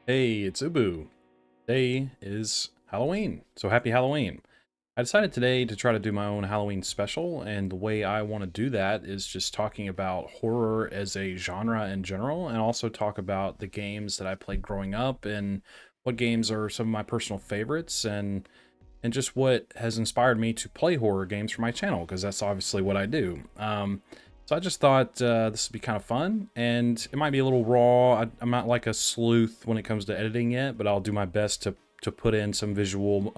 Hey, it's Ubu. Today is Halloween, so happy Halloween. I decided today to try to do my own Halloween special, and the way I want to do that is just talking about horror as a genre in general, and also talk about the games that I played growing up and what games are some of my personal favorites and just what has inspired me to play horror games for my channel, because that's obviously what I do. So I just thought this would be kind of fun, and it might be a little raw. I'm not like a sleuth when it comes to editing it, but I'll do my best to put in some visual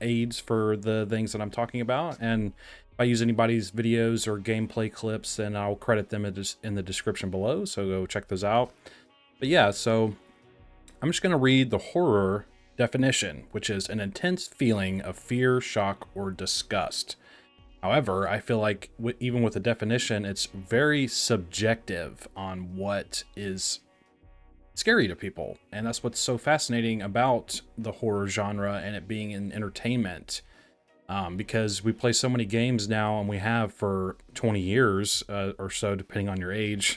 aids for the things that I'm talking about. And if I use anybody's videos or gameplay clips, then I'll credit them in the description below, so go check those out. But yeah, so I'm just going to read the horror definition, which is an intense feeling of fear, shock, or disgust. However, I feel like even with the definition, it's very subjective on what is scary to people. And that's what's so fascinating about the horror genre and it being in entertainment. Because we play so many games now, and we have for 20 years or so, depending on your age.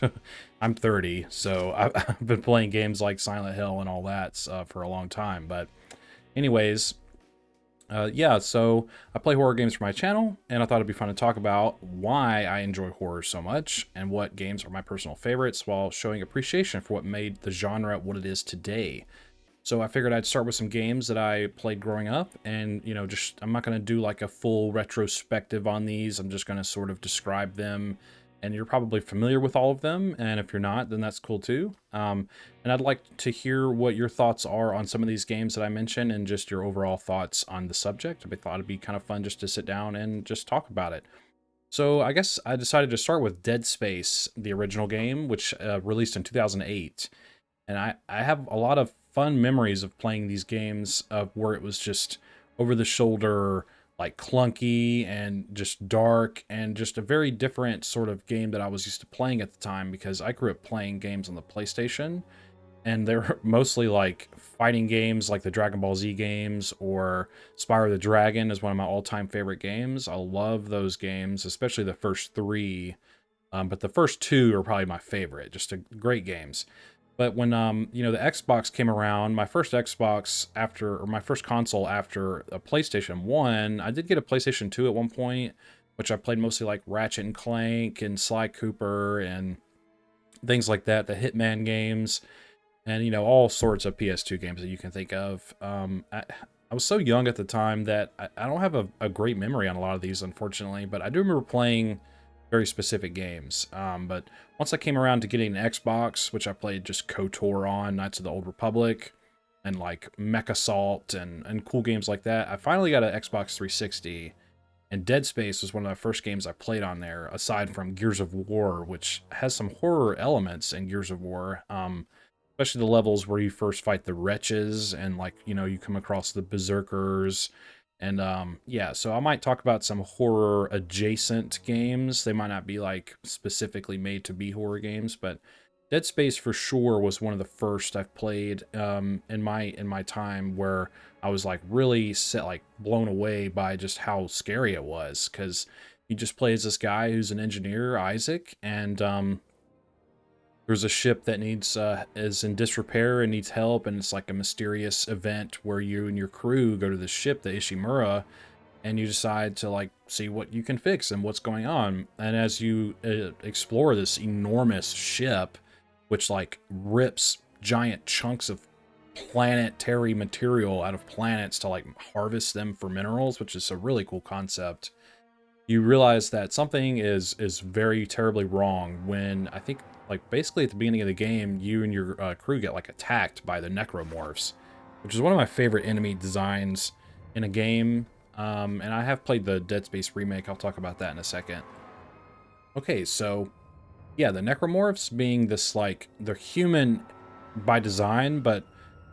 I'm 30, so I've been playing games like Silent Hill and all that for a long time. But anyways, yeah, so I play horror games for my channel, and I thought it'd be fun to talk about why I enjoy horror so much and what games are my personal favorites while showing appreciation for what made the genre what it is today. So I figured I'd start with some games that I played growing up, and just I'm not going to do like a full retrospective on these. I'm just going to sort of describe them, and you're probably familiar with all of them, and if you're not, then that's cool too. And I'd like to hear what your thoughts are on some of these games that I mentioned, and just your overall thoughts on the subject. I thought it'd be kind of fun just to sit down and just talk about it. So I guess I decided to start with Dead Space, the original game, which released in 2008. And I have a lot of fun memories of playing these games where it was just over the shoulder, like clunky and just dark, and just a very different sort of game that I was used to playing at the time, because I grew up playing games on the PlayStation, and they're mostly like fighting games like the Dragon Ball Z games, or Spyro the Dragon is one of my all-time favorite games. I love those games, especially the first three, but the first two are probably my favorite. Just great games. But when the Xbox came around, my first Xbox after, or my first console after a PlayStation 1, I did get a PlayStation 2 at one point, which I played mostly like Ratchet and Clank and Sly Cooper and things like that, the Hitman games, and all sorts of PS2 games that you can think of. I was so young at the time that I don't have a great memory on a lot of these, unfortunately, but I do remember playing very specific games. But once I came around to getting an Xbox, which I played just KOTOR on, Knights of the Old Republic, and like Mech Assault and cool games like that, I finally got an Xbox 360, and Dead Space was one of the first games I played on there, aside from Gears of War, which has some horror elements in Gears of War. Especially the levels where you first fight the wretches, and like you come across the berserkers. And yeah, so I might talk about some horror adjacent games. They might not be like specifically made to be horror games, but Dead Space for sure was one of the first I've played in my time, where I was like really blown away by just how scary it was, because you just play as this guy who's an engineer, Isaac, and there's a ship that is in disrepair and needs help, and it's like a mysterious event where you and your crew go to the ship, the Ishimura, and you decide to like see what you can fix and what's going on. And as you explore this enormous ship, which like rips giant chunks of planetary material out of planets to like harvest them for minerals, which is a really cool concept, you realize that something is very terribly wrong when, I think, like basically at the beginning of the game, you and your crew get like attacked by the necromorphs, which is one of my favorite enemy designs in a game. And I have played the Dead Space remake. I'll talk about that in a second. Okay, so yeah, the necromorphs being this, like, they're human by design, but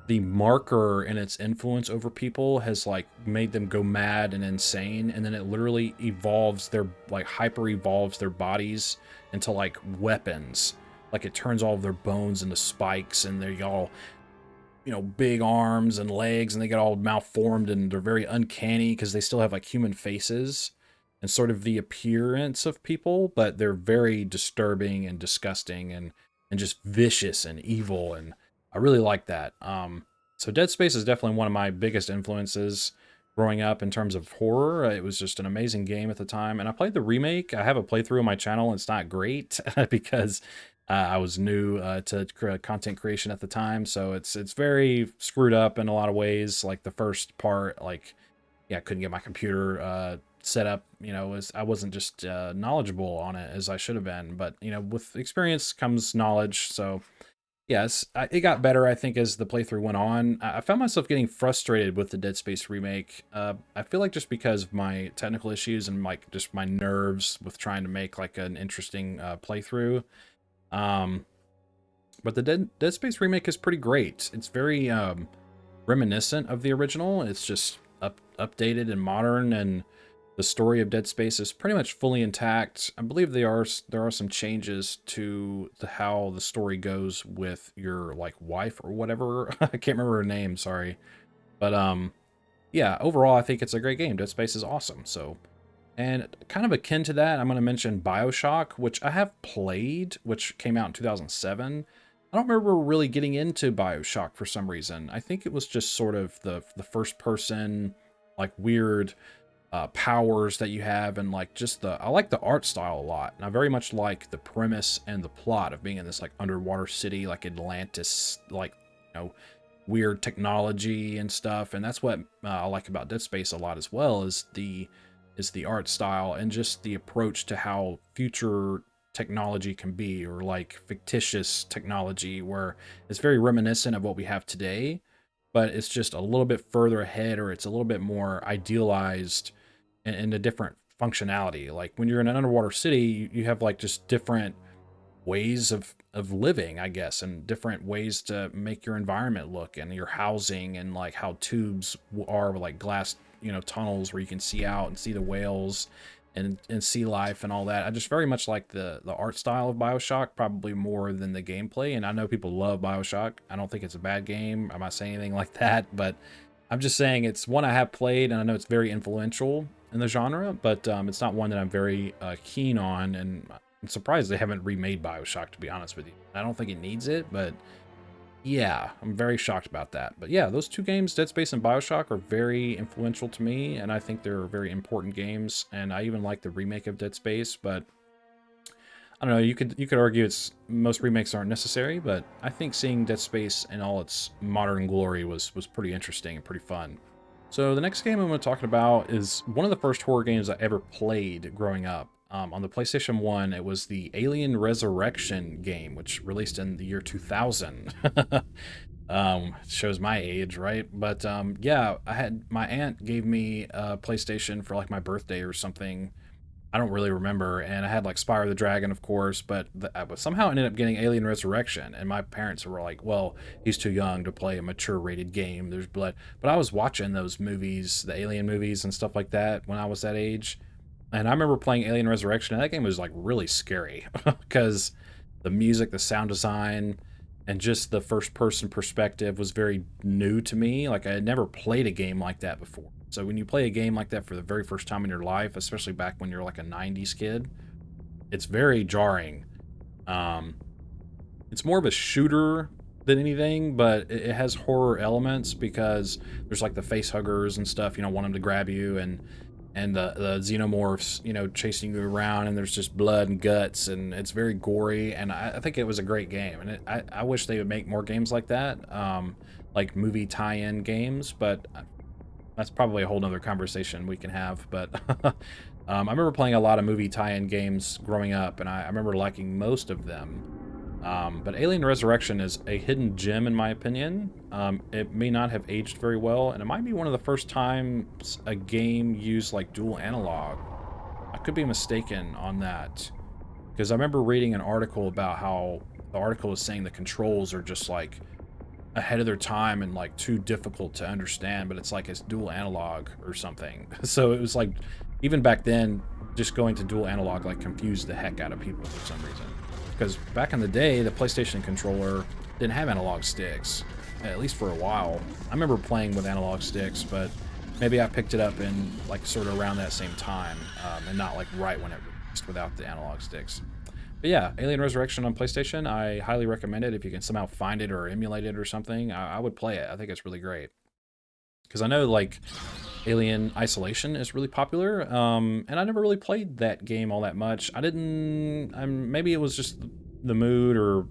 the marker and its influence over people has like made them go mad and insane, and then it literally evolves their, like, hyper evolves their bodies into like weapons. Like it turns all of their bones into spikes, and they're all, big arms and legs, and they get all malformed, and they're very uncanny because they still have like human faces and sort of the appearance of people, but they're very disturbing and disgusting and just vicious and evil. And I really like that. So Dead Space is definitely one of my biggest influences growing up in terms of horror. It was just an amazing game at the time, and I played the remake. I have a playthrough on my channel. It's not great because I was new to content creation at the time, so it's very screwed up in a lot of ways. Like the first part, like yeah, I couldn't get my computer set up. You know, I wasn't just knowledgeable on it as I should have been. But you know, with experience comes knowledge, so yes, it got better, I think, as the playthrough went on. I found myself getting frustrated with the Dead Space remake. I feel like just because of my technical issues and like just my nerves with trying to make like an interesting playthrough. Um, but the Dead Space remake is pretty great. It's very reminiscent of the original. It's just updated and modern, and the story of Dead Space is pretty much fully intact. I believe there are some changes to how the story goes with your like wife or whatever. I can't remember her name, sorry. But yeah, overall I think it's a great game. Dead Space is awesome. So, and kind of akin to that, I'm going to mention BioShock, which I have played, which came out in 2007. I don't remember really getting into BioShock for some reason. I think it was just sort of the first person like weird powers that you have, and like just I like the art style a lot, and I very much like the premise and the plot of being in this like underwater city, like Atlantis, like, you know, weird technology and stuff. And that's what I like about Dead Space a lot as well, is the art style and just the approach to how future technology can be, or like fictitious technology, where it's very reminiscent of what we have today, but it's just a little bit further ahead, or it's a little bit more idealized and a different functionality. Like when you're in an underwater city, you have like just different ways of living, I guess, and different ways to make your environment look, and your housing, and like how tubes are like glass, you know, tunnels where you can see out and see the whales and sea life and all that. I just very much like the art style of BioShock, probably more than the gameplay. And I know people love BioShock. I don't think it's a bad game. I'm not saying anything like that, but I'm just saying it's one I have played, and I know it's very influential in the genre, but it's not one that I'm very keen on, and I'm surprised they haven't remade BioShock, to be honest with you. I don't think it needs it, but yeah, I'm very shocked about that. But yeah, those two games, Dead Space and BioShock, are very influential to me, and I think they're very important games, and I even like the remake of Dead Space. But I don't know, you could argue it's most remakes aren't necessary, but I think seeing Dead Space in all its modern glory was pretty interesting and pretty fun. So the next game I'm going to talk about is one of the first horror games I ever played growing up. On the PlayStation 1, it was the Alien Resurrection game, which released in the year 2000. Shows my age, right? But yeah, my aunt gave me a PlayStation for like my birthday or something. I don't really remember, and I had like Spyro the Dragon, of course, but I somehow ended up getting Alien Resurrection, and my parents were like, well, he's too young to play a mature rated game, there's blood. But I was watching those movies, the Alien movies and stuff like that, when I was that age, and I remember playing Alien Resurrection, and that game was like really scary, because the music, the sound design, and just the first person perspective was very new to me. Like, I had never played a game like that before. So when you play a game like that for the very first time in your life, especially back when you're like a 90s kid, it's very jarring. It's more of a shooter than anything, but it has horror elements, because there's like the face huggers and stuff, you know, want them to grab you, and the xenomorphs, you know, chasing you around, and there's just blood and guts, and it's very gory, and I think it was a great game, and I wish they would make more games like that, like movie tie-in games, but that's probably a whole nother conversation we can have. But I remember playing a lot of movie tie-in games growing up, and I remember liking most of them. But Alien Resurrection is a hidden gem in my opinion. It may not have aged very well, and it might be one of the first times a game used like dual analog. I could be mistaken on that, because I remember reading an article about how the article was saying the controls are just like ahead of their time and like too difficult to understand, but it's like it's dual analog or something. So it was like, even back then, just going to dual analog like confused the heck out of people for some reason, because back in the day the PlayStation controller didn't have analog sticks, at least for a while. I remember playing with analog sticks, but maybe I picked it up in like sort of around that same time, and not like right when it released without the analog sticks. But yeah, Alien Resurrection on PlayStation, I highly recommend it. If you can somehow find it or emulate it or something, I would play it. I think it's really great. Because I know, like, Alien Isolation is really popular, and I never really played that game all that much. I didn't, maybe it was just the mood or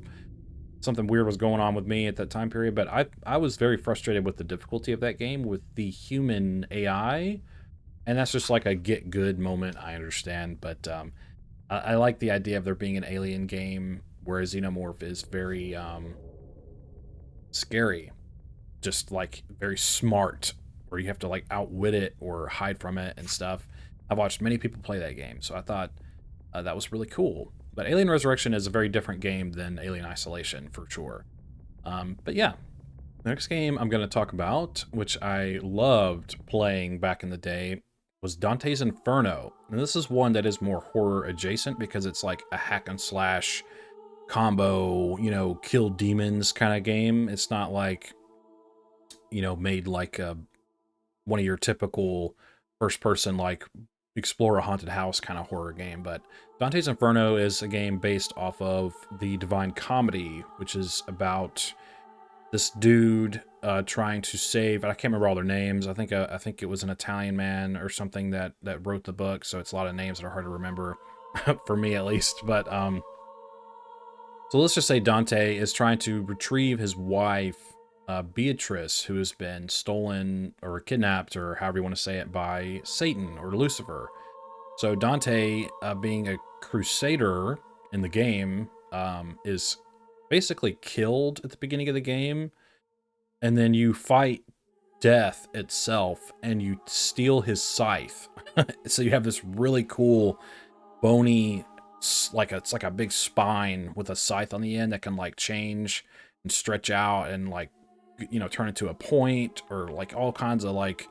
something weird was going on with me at that time period, but I was very frustrated with the difficulty of that game with the human AI, and that's just like a get good moment, I understand, but I like the idea of there being an alien game where a xenomorph is very scary, just like very smart, where you have to like outwit it or hide from it and stuff. I've watched many people play that game, so I thought that was really cool. But Alien Resurrection is a very different game than Alien Isolation for sure. But yeah, the next game I'm going to talk about, which I loved playing back in the day, was Dante's Inferno. And this is one that is more horror adjacent because it's like a hack and slash combo, kill demons kind of game. It's not like, made like one of your typical first person, like explore a haunted house kind of horror game. But Dante's Inferno is a game based off of the Divine Comedy, which is about this dude trying to save. I can't remember all their names. I think it was an Italian man or something that wrote the book. So it's a lot of names that are hard to remember, for me at least. But so let's just say Dante is trying to retrieve his wife, Beatrice, who has been stolen or kidnapped, or however you want to say it, by Satan or Lucifer. So Dante, being a crusader in the game, is basically killed at the beginning of the game, and then you fight death itself, and you steal his scythe. So you have this really cool, bony, it's like a big spine with a scythe on the end that can like change and stretch out and like turn into a point, or like all kinds of like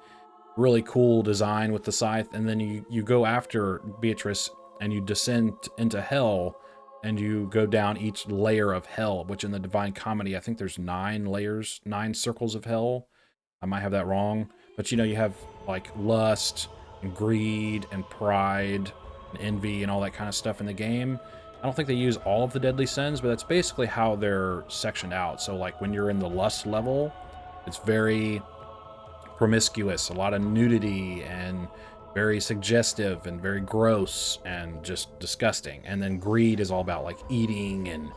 really cool design with the scythe. And then you go after Beatrice and you descend into hell, and you go down each layer of hell, which in the Divine Comedy, I think there's 9 layers, 9 circles of hell. I might have that wrong, but you have like lust and greed and pride and envy and all that kind of stuff in the game. I don't think they use all of the deadly sins, but that's basically how they're sectioned out. So like when you're in the lust level, it's very promiscuous, a lot of nudity, and very suggestive and very gross and just disgusting. And then greed is all about like eating and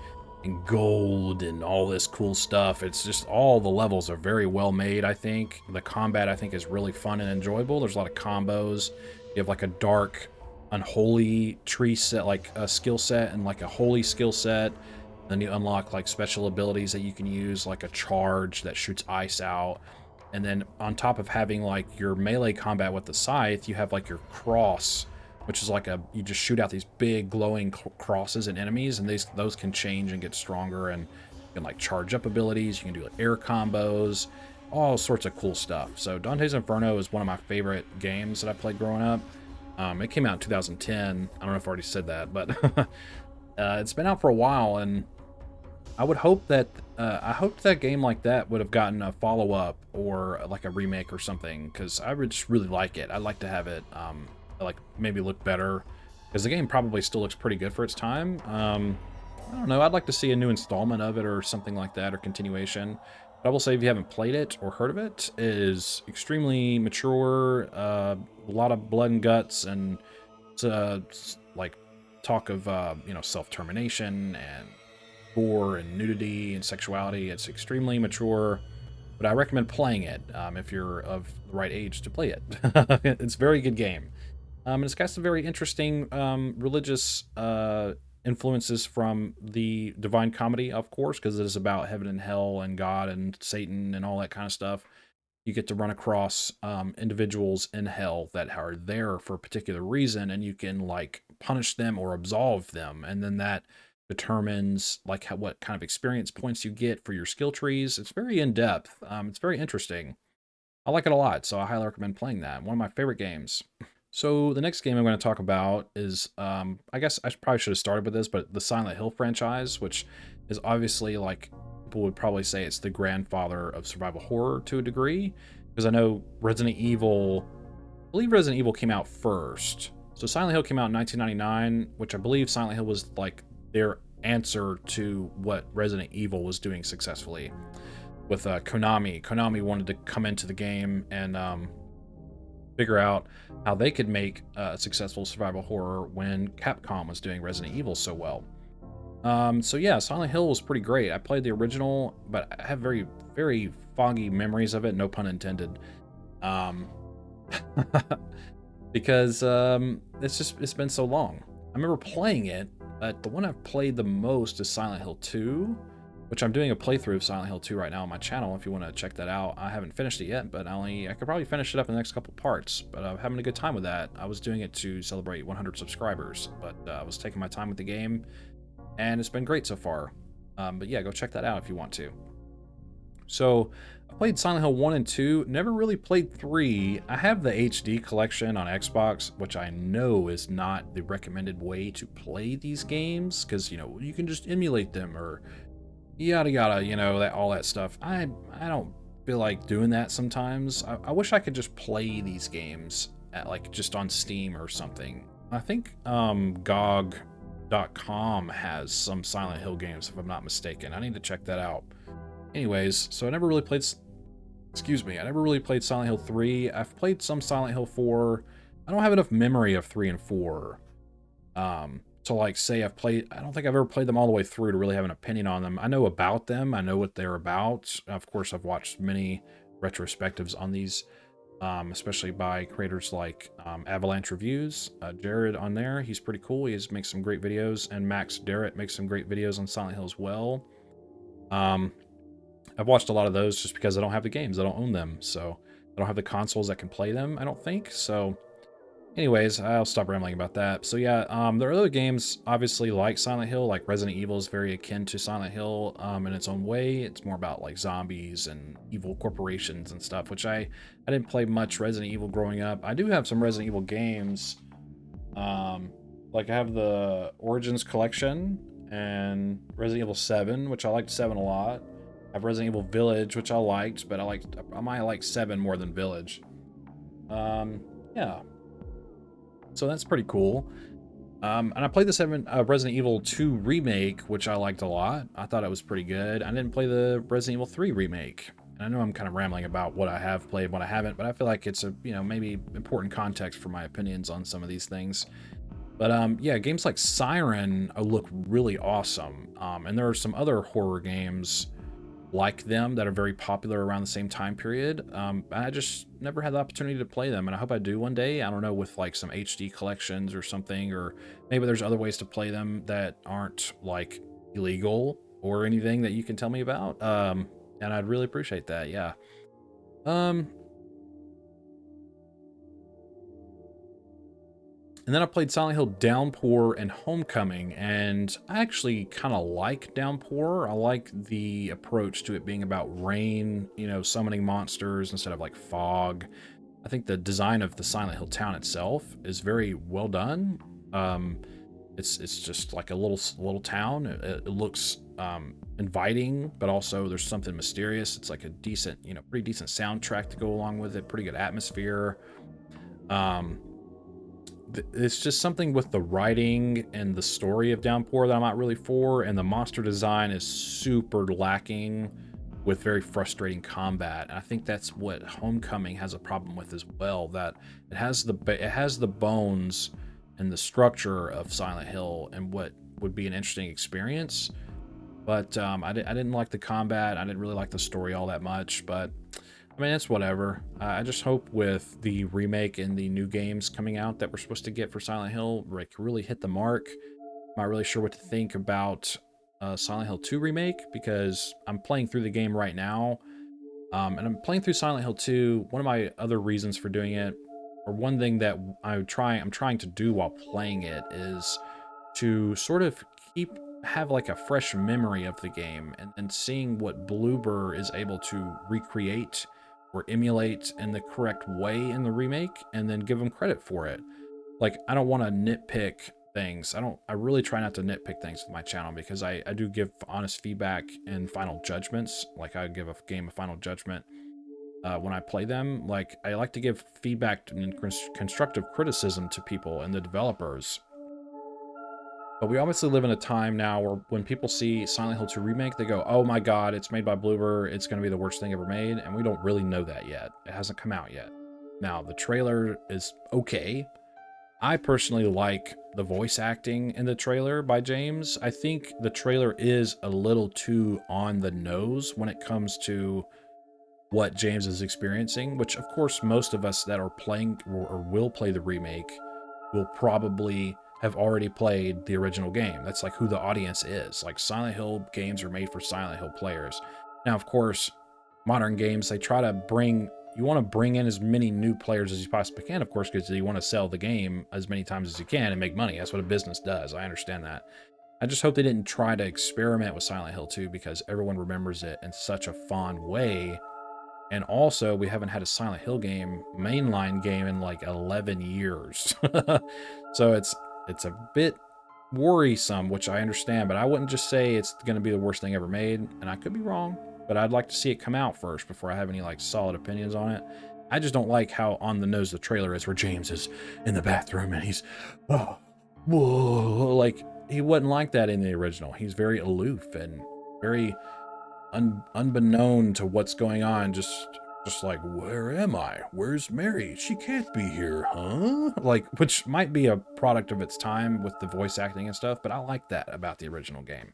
gold and all this cool stuff. It's just, all the levels are very well made, I think. The combat, I think, is really fun and enjoyable. There's a lot of combos. You have like a dark, unholy tree set, like a skill set, and like a holy skill set. Then you unlock like special abilities that you can use, like a charge that shoots ice out. And then on top of having like your melee combat with the scythe, you have like your cross, which is like you just shoot out these big glowing crosses at enemies, and those can change and get stronger, and you can like charge up abilities. You can do like air combos, all sorts of cool stuff. So Dante's Inferno is one of my favorite games that I played growing up. It came out in 2010. I don't know if I already said that, but it's been out for a while, and I would hope that I hoped that game like that would have gotten a follow-up or like a remake or something, because I would just really like it. I'd like to have it like maybe look better, because the game probably still looks pretty good for its time. I don't know, I'd like to see a new installment of it or something like that, or continuation. But I will say, if you haven't played it or heard of it, it is extremely mature, a lot of blood and guts, and like talk of self-termination and gore and nudity and sexuality. It's extremely mature, but I recommend playing it if you're of the right age to play it. It's a very good game. And it's got some very interesting religious influences from the Divine Comedy, of course, because it is about heaven and hell and God and Satan and all that kind of stuff. You get to run across individuals in hell that are there for a particular reason, and you can like punish them or absolve them, and then that determines like what kind of experience points you get for your skill trees. It's very in-depth. It's very interesting. I like it a lot, so I highly recommend playing that. One of my favorite games. So the next game I'm going to talk about is, I guess I probably should have started with this, but the Silent Hill franchise, which is obviously, like, people would probably say it's the grandfather of survival horror to a degree, because I know Resident Evil, I believe Resident Evil came out first. So Silent Hill came out in 1999, which I believe Silent Hill was like their answer to what Resident Evil was doing successfully with Konami. Konami wanted to come into the game and figure out how they could make a successful survival horror when Capcom was doing Resident Evil so well. So yeah, Silent Hill was pretty great. I played the original, but I have very, very foggy memories of it, no pun intended. Um, because it's been so long. I remember playing it, but the one I've played the most is Silent Hill 2, which I'm doing a playthrough of Silent Hill 2 right now on my channel if you want to check that out. I haven't finished it yet, but I could probably finish it up in the next couple parts, but I'm having a good time with that. I was doing it to celebrate 100 subscribers, but I was taking my time with the game, and it's been great so far. But yeah, go check that out if you want to. So I played Silent Hill 1 and 2, never really played 3. I have the HD collection on Xbox, which I know is not the recommended way to play these games, because, you know, you can just emulate them or yada yada, you know, that all that stuff. I don't feel like doing that sometimes. I wish I could just play these games at, like, just on Steam or something. I think GOG.com has some Silent Hill games, if I'm not mistaken. I need to check that out. Anyways, so I never really played, I never really played Silent Hill 3. I've played some Silent Hill 4. I don't have enough memory of 3 and 4. To like say I don't think I've ever played them all the way through to really have an opinion on them. I know about them. I know what they're about. Of course, I've watched many retrospectives on these, especially by creators like Avalanche Reviews. Jared on there, he's pretty cool. He makes some great videos, and Max Darrett makes some great videos on Silent Hill as well. I've watched a lot of those just because I don't have the games. I don't own them, so I don't have the consoles that can play them, I don't think. So anyways, I'll stop rambling about that. So yeah, there are other games, obviously, like Silent Hill, like Resident Evil is very akin to Silent Hill in its own way. It's more about like zombies and evil corporations and stuff, which I didn't play much Resident Evil growing up. I do have some Resident Evil games. Like I have the Origins collection and Resident Evil 7, which I liked 7 a lot. I have Resident Evil Village, which I liked, but I might like 7 more than Village. Yeah. So that's pretty cool. And I played the Resident Evil 2 remake, which I liked a lot. I thought it was pretty good. I didn't play the Resident Evil 3 remake. And I know I'm kind of rambling about what I have played, what I haven't, but I feel like it's a, you know, maybe important context for my opinions on some of these things. But yeah, games like Siren look really awesome. And there are some other horror games like them that are very popular around the same time period. I just never had the opportunity to play them, and I hope I do one day. I don't know, with like some HD collections or something, or maybe there's other ways to play them that aren't like illegal or anything that you can tell me about. And I'd really appreciate that. Yeah. And then I played Silent Hill Downpour and Homecoming, and I actually kind of like Downpour. I like the approach to it being about rain, you know, summoning monsters instead of like fog. I think the design of the Silent Hill town itself is very well done. It's just like a little town. It looks inviting, but also there's something mysterious. It's like a decent, you know, pretty decent soundtrack to go along with it. Pretty good atmosphere. It's just something with the writing and the story of Downpour that I'm not really for, and the monster design is super lacking with very frustrating combat. And I think that's what Homecoming has a problem with as well, that it has the bones and the structure of Silent Hill and what would be an interesting experience. But I didn't like the combat. I didn't really like the story all that much, but I mean, it's whatever. I just hope with the remake and the new games coming out that we're supposed to get for Silent Hill, like, really hit the mark. I'm not really sure what to think about Silent Hill 2 remake, because I'm playing through the game right now. And I'm playing through Silent Hill 2. One of my other reasons for doing it, or one thing that I'm trying to do while playing it, is to sort of have like a fresh memory of the game, and seeing what Bloober is able to recreate or emulate in the correct way in the remake, and then give them credit for it. Like, I don't want to nitpick things. I really try not to nitpick things with my channel, because I do give honest feedback and final judgments. Like, I give a game a final judgment when I play them. Like, I like to give feedback and constructive criticism to people and the developers. But we obviously live in a time now where when people see Silent Hill 2 Remake, they go, oh my god, it's made by Bloober, it's going to be the worst thing ever made, and we don't really know that yet. It hasn't come out yet. Now, the trailer is okay. I personally like the voice acting in the trailer by James. I think the trailer is a little too on the nose when it comes to what James is experiencing, which of course most of us that are playing or will play the remake will probably have already played the original game. That's like who the audience is. Like Silent Hill games are made for Silent Hill players. Now, of course, modern games, they try to bring, you want to bring in as many new players as you possibly can, of course, because you want to sell the game as many times as you can and make money. That's what a business does. I understand that. I just hope they didn't try to experiment with Silent Hill 2 because everyone remembers it in such a fond way. And also, we haven't had a Silent Hill game, mainline game, in like 11 years. So it's a bit worrisome, which I understand, but I wouldn't just say it's going to be the worst thing ever made, and I could be wrong, but I'd like to see it come out first before I have any like solid opinions on it. I just don't like how on the nose the trailer is, where James is in the bathroom and he's, oh, whoa, like he wasn't like that in the original. He's very aloof and very unbeknown to what's going on, just like, where am I? Where's Mary? She can't be here, huh? Like, which might be a product of its time with the voice acting and stuff, but I like that about the original game.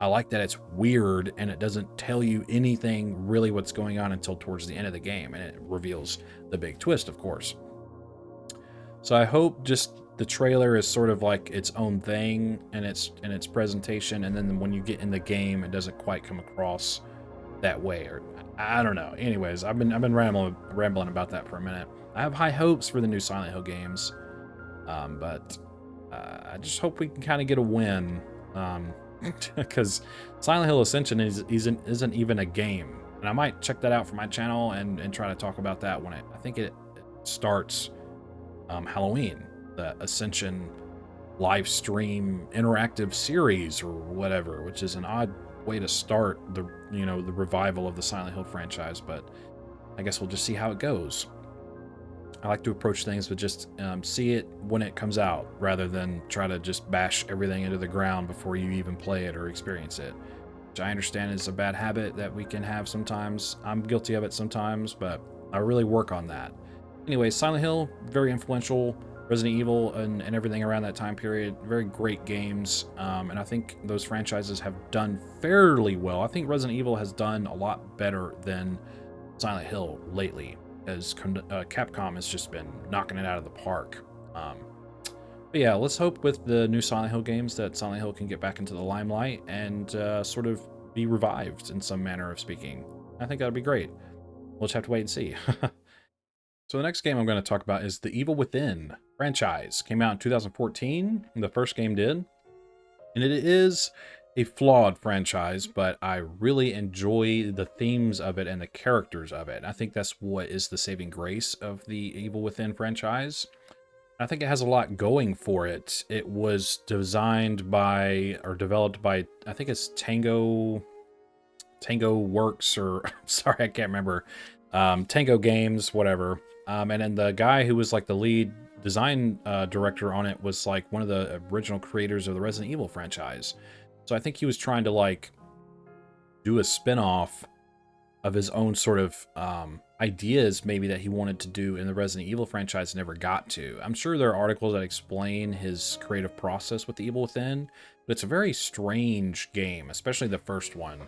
I like that it's weird and it doesn't tell you anything really what's going on until towards the end of the game, and it reveals the big twist, of course. So I hope just the trailer is sort of like its own thing in its presentation, and then when you get in the game, it doesn't quite come across that way, or I don't know. Anyways, I've been rambling about that for a minute. I have high hopes for the new Silent Hill games, but I just hope we can kind of get a win, because Silent Hill Ascension isn't even a game, and I might check that out for my channel and try to talk about that when I think it starts Halloween, the Ascension live stream interactive series or whatever, which is an odd way to start the revival of the Silent Hill franchise, but I guess we'll just see how it goes. I like to approach things with just see it when it comes out rather than try to just bash everything into the ground before you even play it or experience it, which I understand is a bad habit that we can have sometimes. I'm guilty of it sometimes, but I really work on that. Anyway, Silent Hill, very influential. Resident Evil and everything around that time period, very great games, and I think those franchises have done fairly well. I think Resident Evil has done a lot better than Silent Hill lately, as Capcom has just been knocking it out of the park. But yeah, let's hope with the new Silent Hill games that Silent Hill can get back into the limelight and sort of be revived in some manner of speaking. I think that would be great. We'll just have to wait and see. So the next game I'm going to talk about is the Evil Within franchise. Came out in 2014, the first game did. And it is a flawed franchise, but I really enjoy the themes of it and the characters of it. I think that's what is the saving grace of the Evil Within franchise. I think it has a lot going for it. It was designed by, or developed by, I think it's Tango Works, or sorry, I can't remember. Tango Games, whatever. And then the guy who was like the lead design director on it was like one of the original creators of the Resident Evil franchise. So I think he was trying to like do a spin-off of his own sort of ideas maybe that he wanted to do in the Resident Evil franchise, never got to. I'm sure there are articles that explain his creative process with the Evil Within, but it's a very strange game, especially the first one.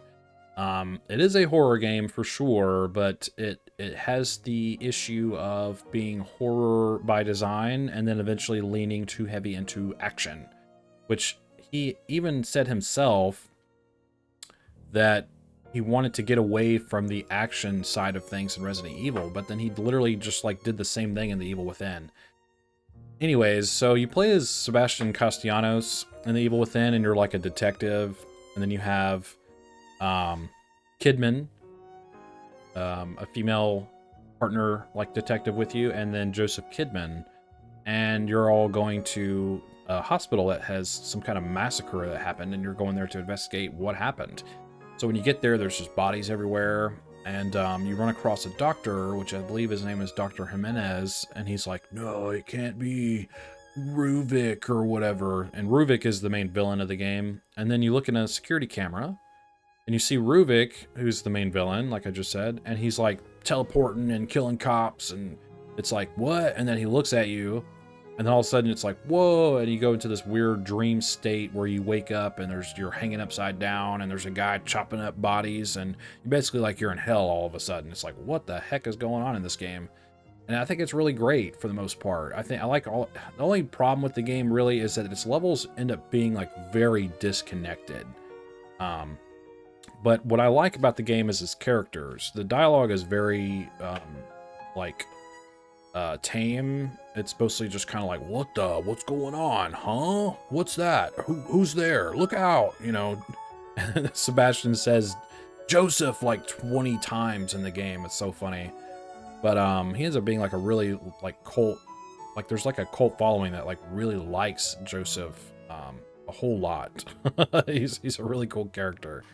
It is a horror game for sure, but it has the issue of being horror by design and then eventually leaning too heavy into action, which he even said himself that he wanted to get away from the action side of things in Resident Evil, but then he literally just like did the same thing in the Evil Within. Anyways, so you play as Sebastian Castellanos in the Evil Within, and you're like a detective, and then you have Kidman, a female partner like detective with you, and then Joseph Kidman, and you're all going to a hospital that has some kind of massacre that happened, and you're going there to investigate what happened. So when you get there, there's just bodies everywhere, and you run across a doctor, which I believe his name is Dr. Jimenez, and he's like, no, it can't be. Ruvik or whatever, and Ruvik is the main villain of the game. And then you look in a security camera, and you see Ruvik, who's the main villain, like I just said, and he's like teleporting and killing cops, and it's like, what? And then he looks at you, and then all of a sudden it's like, whoa, and you go into this weird dream state where you wake up and you're hanging upside down, and there's a guy chopping up bodies, and you basically like you're in hell all of a sudden. It's like, what the heck is going on in this game? And I think it's really great for the most part. I think I like all. The only problem with the game really is that its levels end up being like very disconnected. But what I like about the game is its characters. The dialogue is very like tame. It's mostly just kind of like, what's going on, huh? What's that? Who's there? Look out, you know. Sebastian says Joseph like 20 times in the game. It's so funny. But he ends up being like a really like cult, like there's like a cult following that like really likes Joseph a whole lot. He's a really cool character.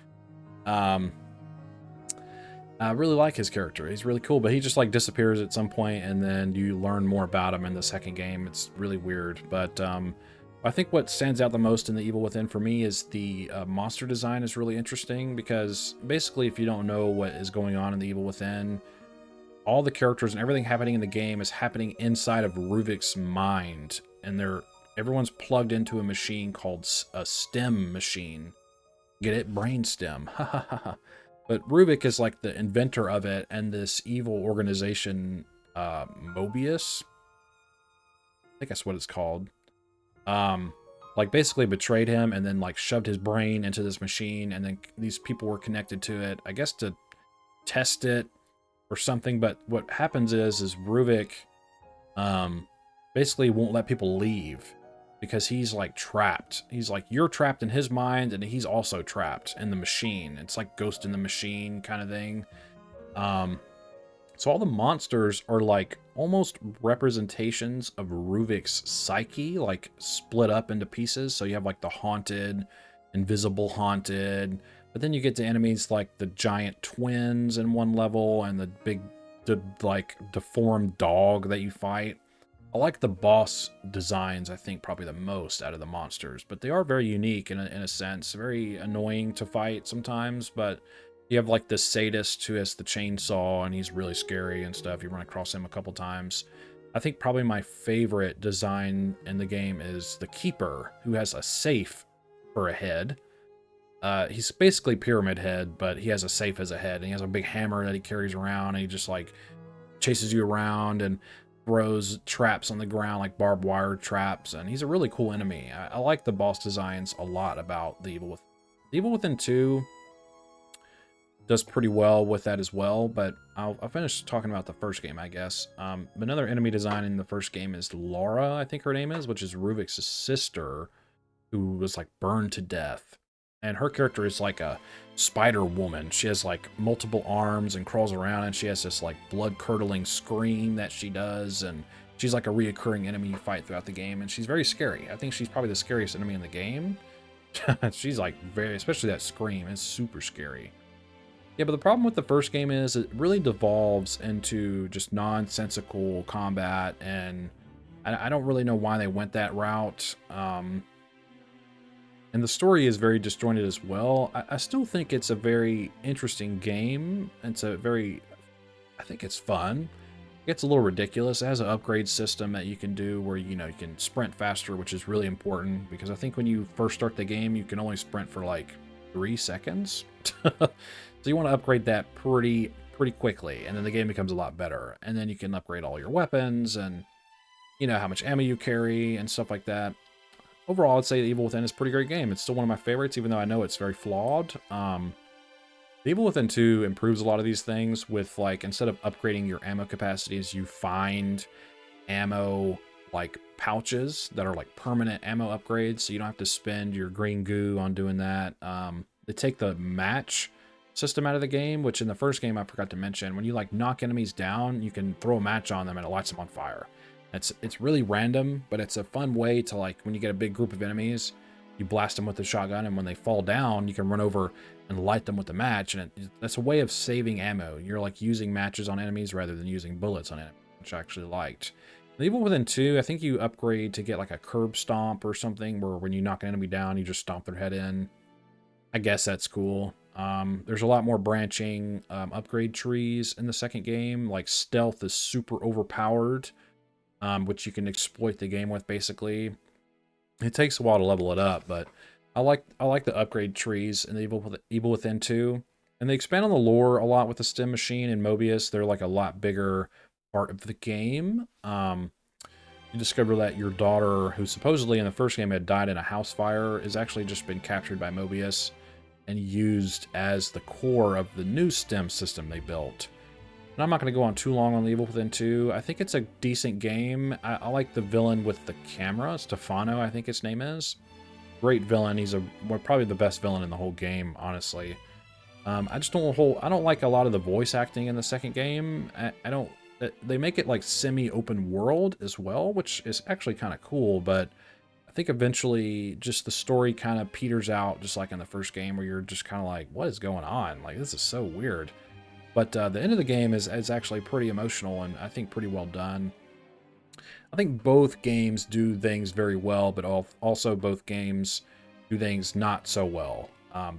I really like his character. He's really cool, but he just like disappears at some point, and then you learn more about him in the second game. It's really weird, but I think what stands out the most in The Evil Within for me is the monster design is really interesting, because basically if you don't know what is going on in The Evil Within, all the characters and everything happening in the game is happening inside of Ruvik's mind, and everyone's plugged into a machine called a STEM machine. Get it? Brain stem. Ha ha ha. But Ruvik is like the inventor of it, and this evil organization, Mobius, I think that's what it's called, like basically betrayed him and then like shoved his brain into this machine, and then these people were connected to it, I guess to test it or something. But what happens is Ruvik basically won't let people leave, because he's like trapped. He's like, you're trapped in his mind, and he's also trapped in the machine. It's like Ghost in the Machine kind of thing. So all the monsters are like almost representations of Ruvik's psyche, like split up into pieces. So you have like the haunted, invisible haunted, but then you get to enemies like the giant twins in one level, and the like deformed dog that you fight. I like the boss designs, I think, probably the most out of the monsters, but they are very unique in a sense. Very annoying to fight sometimes, but you have like this sadist who has the chainsaw, and he's really scary and stuff. You run across him a couple times. I think probably my favorite design in the game is the Keeper, who has a safe for a head. He's basically Pyramid Head, but he has a safe as a head, and he has a big hammer that he carries around, and he just like chases you around and throws traps on the ground, like barbed wire traps, and he's a really cool enemy. I like the boss designs a lot about The Evil Within. The Evil Within 2 does pretty well with that as well, but I'll finish talking about the first game, I guess. Another enemy design in the first game is Laura, I think her name is, which is Ruvik's sister, who was like burned to death. And her character is like a spider woman. She has like multiple arms and crawls around, and she has this like blood-curdling scream that she does, and she's like a reoccurring enemy you fight throughout the game, and she's very scary. I think she's probably the scariest enemy in the game. She's like especially that scream is super scary. Yeah, but the problem with the first game is it really devolves into just nonsensical combat, and I don't really know why they went that route. And the story is very disjointed as well. I still think it's a very interesting game. I think it's fun. It gets a little ridiculous. It has an upgrade system that you can do where, you can sprint faster, which is really important, because I think when you first start the game, you can only sprint for like 3 seconds. So you want to upgrade that pretty quickly, and then the game becomes a lot better. And then you can upgrade all your weapons and, how much ammo you carry and stuff like that. Overall, I'd say The Evil Within is a pretty great game. It's still one of my favorites, even though I know it's very flawed. The Evil Within 2 improves a lot of these things with, like, instead of upgrading your ammo capacities, you find ammo, like, pouches that are, like, permanent ammo upgrades, so you don't have to spend your green goo on doing that. They take the match system out of the game, which in the first game I forgot to mention. When you, like, knock enemies down, you can throw a match on them and it lights them on fire. It's really random, but it's a fun way to, like, when you get a big group of enemies, you blast them with the shotgun, and when they fall down, you can run over and light them with the match, and that's a way of saving ammo. You're like using matches on enemies rather than using bullets on enemies, which I actually liked. The Evil Within 2, I think you upgrade to get like a curb stomp or something where when you knock an enemy down, you just stomp their head in. I guess that's cool. There's a lot more branching upgrade trees in the second game. Like stealth is super overpowered, which you can exploit the game with basically. It takes a while to level it up, but I like the upgrade trees in the Evil Within 2. And they expand on the lore a lot with the stem machine and Mobius. They're like a lot bigger part of the game. You discover that your daughter, who supposedly in the first game had died in a house fire, has actually just been captured by Mobius and used as the core of the new STEM system they built. And I'm not going to go on too long on the Evil Within 2. I think it's a decent game. I like the villain with the camera, Stefano, I think his name is. Great villain. He's probably the best villain in the whole game, honestly. I just don't like a lot of the voice acting in the second game. I don't. They make it like semi-open world as well, which is actually kind of cool, but I think eventually just the story kind of peters out, just like in the first game, where you're just kind of like, what is going on? Like, this is so weird. But the end of the game is actually pretty emotional and I think pretty well done. I think both games do things very well, but also both games do things not so well.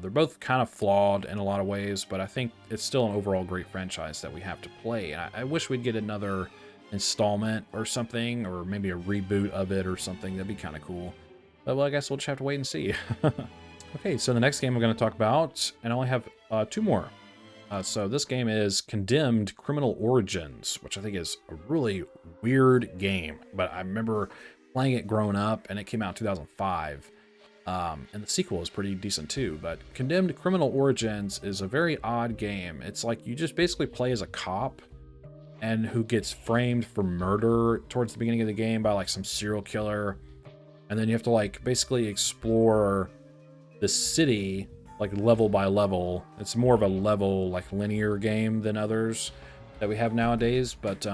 They're both kind of flawed in a lot of ways, but I think it's still an overall great franchise that we have to play. And I wish we'd get another installment or something, or maybe a reboot of it or something. That'd be kind of cool. But well, I guess we'll just have to wait and see. Okay, so the next game I'm going to talk about, and I only have two more. So this game is Condemned Criminal Origins, which I think is a really weird game. But I remember playing it growing up, and it came out in 2005. And the sequel is pretty decent too, but Condemned Criminal Origins is a very odd game. It's like you just basically play as a cop and who gets framed for murder towards the beginning of the game by like some serial killer. And then you have to like basically explore the city like level by level. It's more of a level like linear game than others that we have nowadays, but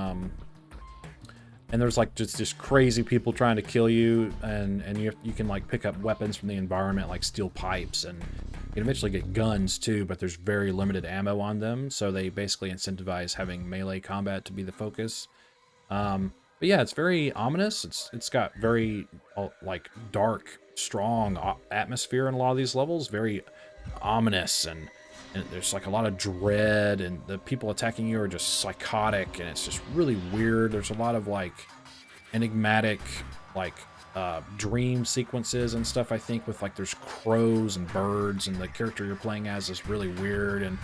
and there's like just crazy people trying to kill you, and you can like pick up weapons from the environment like steel pipes, and you can eventually get guns too, but there's very limited ammo on them, so they basically incentivize having melee combat to be the focus. But yeah, it's very ominous. It's got very like dark, strong atmosphere in a lot of these levels, very ominous, and there's like a lot of dread, and the people attacking you are just psychotic, and it's just really weird. There's a lot of like enigmatic like dream sequences and stuff, I think, with like there's crows and birds, and the character you're playing as is really weird, and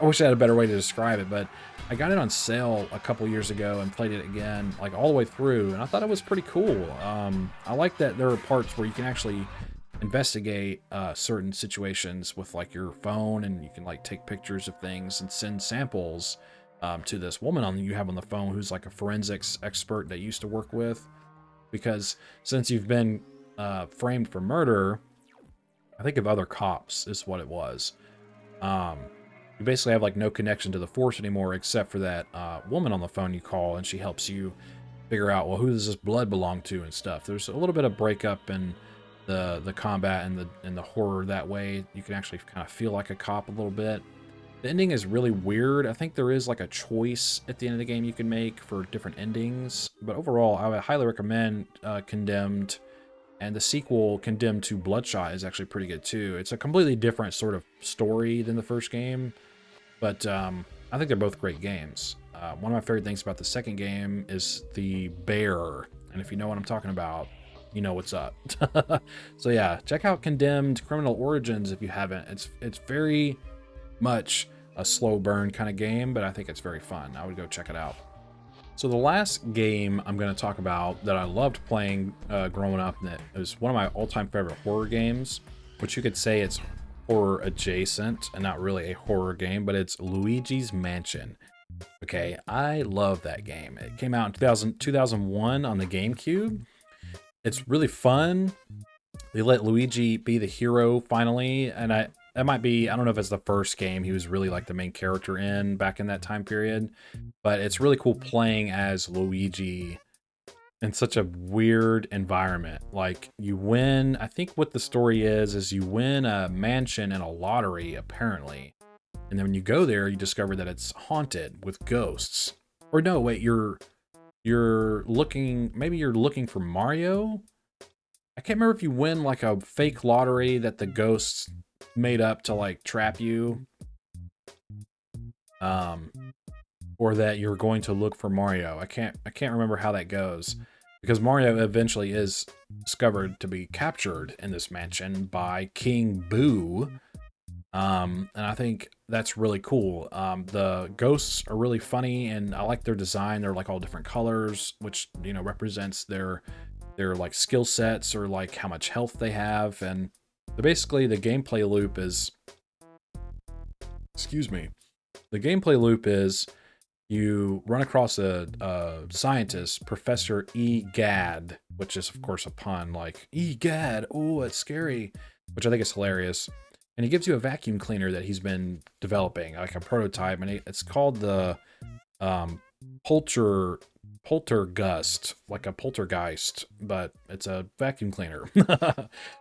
I wish I had a better way to describe it, but I got it on sale a couple years ago and played it again like all the way through, and I thought it was pretty cool. I like that there are parts where you can actually investigate certain situations with like your phone, and you can like take pictures of things and send samples to this woman you have on the phone who's like a forensics expert that you used to work with, because since you've been framed for murder, I think of other cops is what it was. You basically have like no connection to the force anymore except for that woman on the phone you call, and she helps you figure out, well, who does this blood belong to and stuff. There's a little bit of breakup in the combat and the horror that way. You can actually kind of feel like a cop a little bit. The ending is really weird. I think there is like a choice at the end of the game you can make for different endings, but overall I would highly recommend Condemned, and the sequel Condemned to Bloodshot is actually pretty good too. It's a completely different sort of story than the first game, but I think they're both great games. One of my favorite things about the second game is the bear, and if you know what I'm talking about, you know what's up. So yeah, check out Condemned Criminal Origins if you haven't. It's very much a slow burn kind of game, but I think it's very fun. I would go check it out. So the last game I'm going to talk about that I loved playing growing up, and it was one of my all-time favorite horror games, which you could say it's horror adjacent and not really a horror game, but it's Luigi's Mansion. Okay, I love that game. It came out in 2001 on the GameCube. It's really fun. They let Luigi be the hero finally, and that might be, I don't know if it's the first game he was really like the main character in back in that time period, but it's really cool playing as Luigi in such a weird environment. Like you win, I think what the story is you win a mansion in a lottery apparently, and then when you go there you discover that it's haunted with ghosts. Or no, wait, you're maybe you're looking for Mario. I can't remember if you win like a fake lottery that the ghosts made up to like trap you. Um, or that you're going to look for Mario. I can't remember how that goes. Because Mario eventually is discovered to be captured in this mansion by King Boo. And I think that's really cool. The ghosts are really funny, and I like their design. They're like all different colors, which, you know, represents their like skill sets or like how much health they have. And basically the gameplay loop is, excuse me, the gameplay loop is you run across a scientist, Professor Egad, which is of course a pun, like Egad, oh, it's scary, which I think is hilarious. And he gives you a vacuum cleaner that he's been developing, like a prototype, and it's called the um, Poltergust, like a poltergeist, but it's a vacuum cleaner.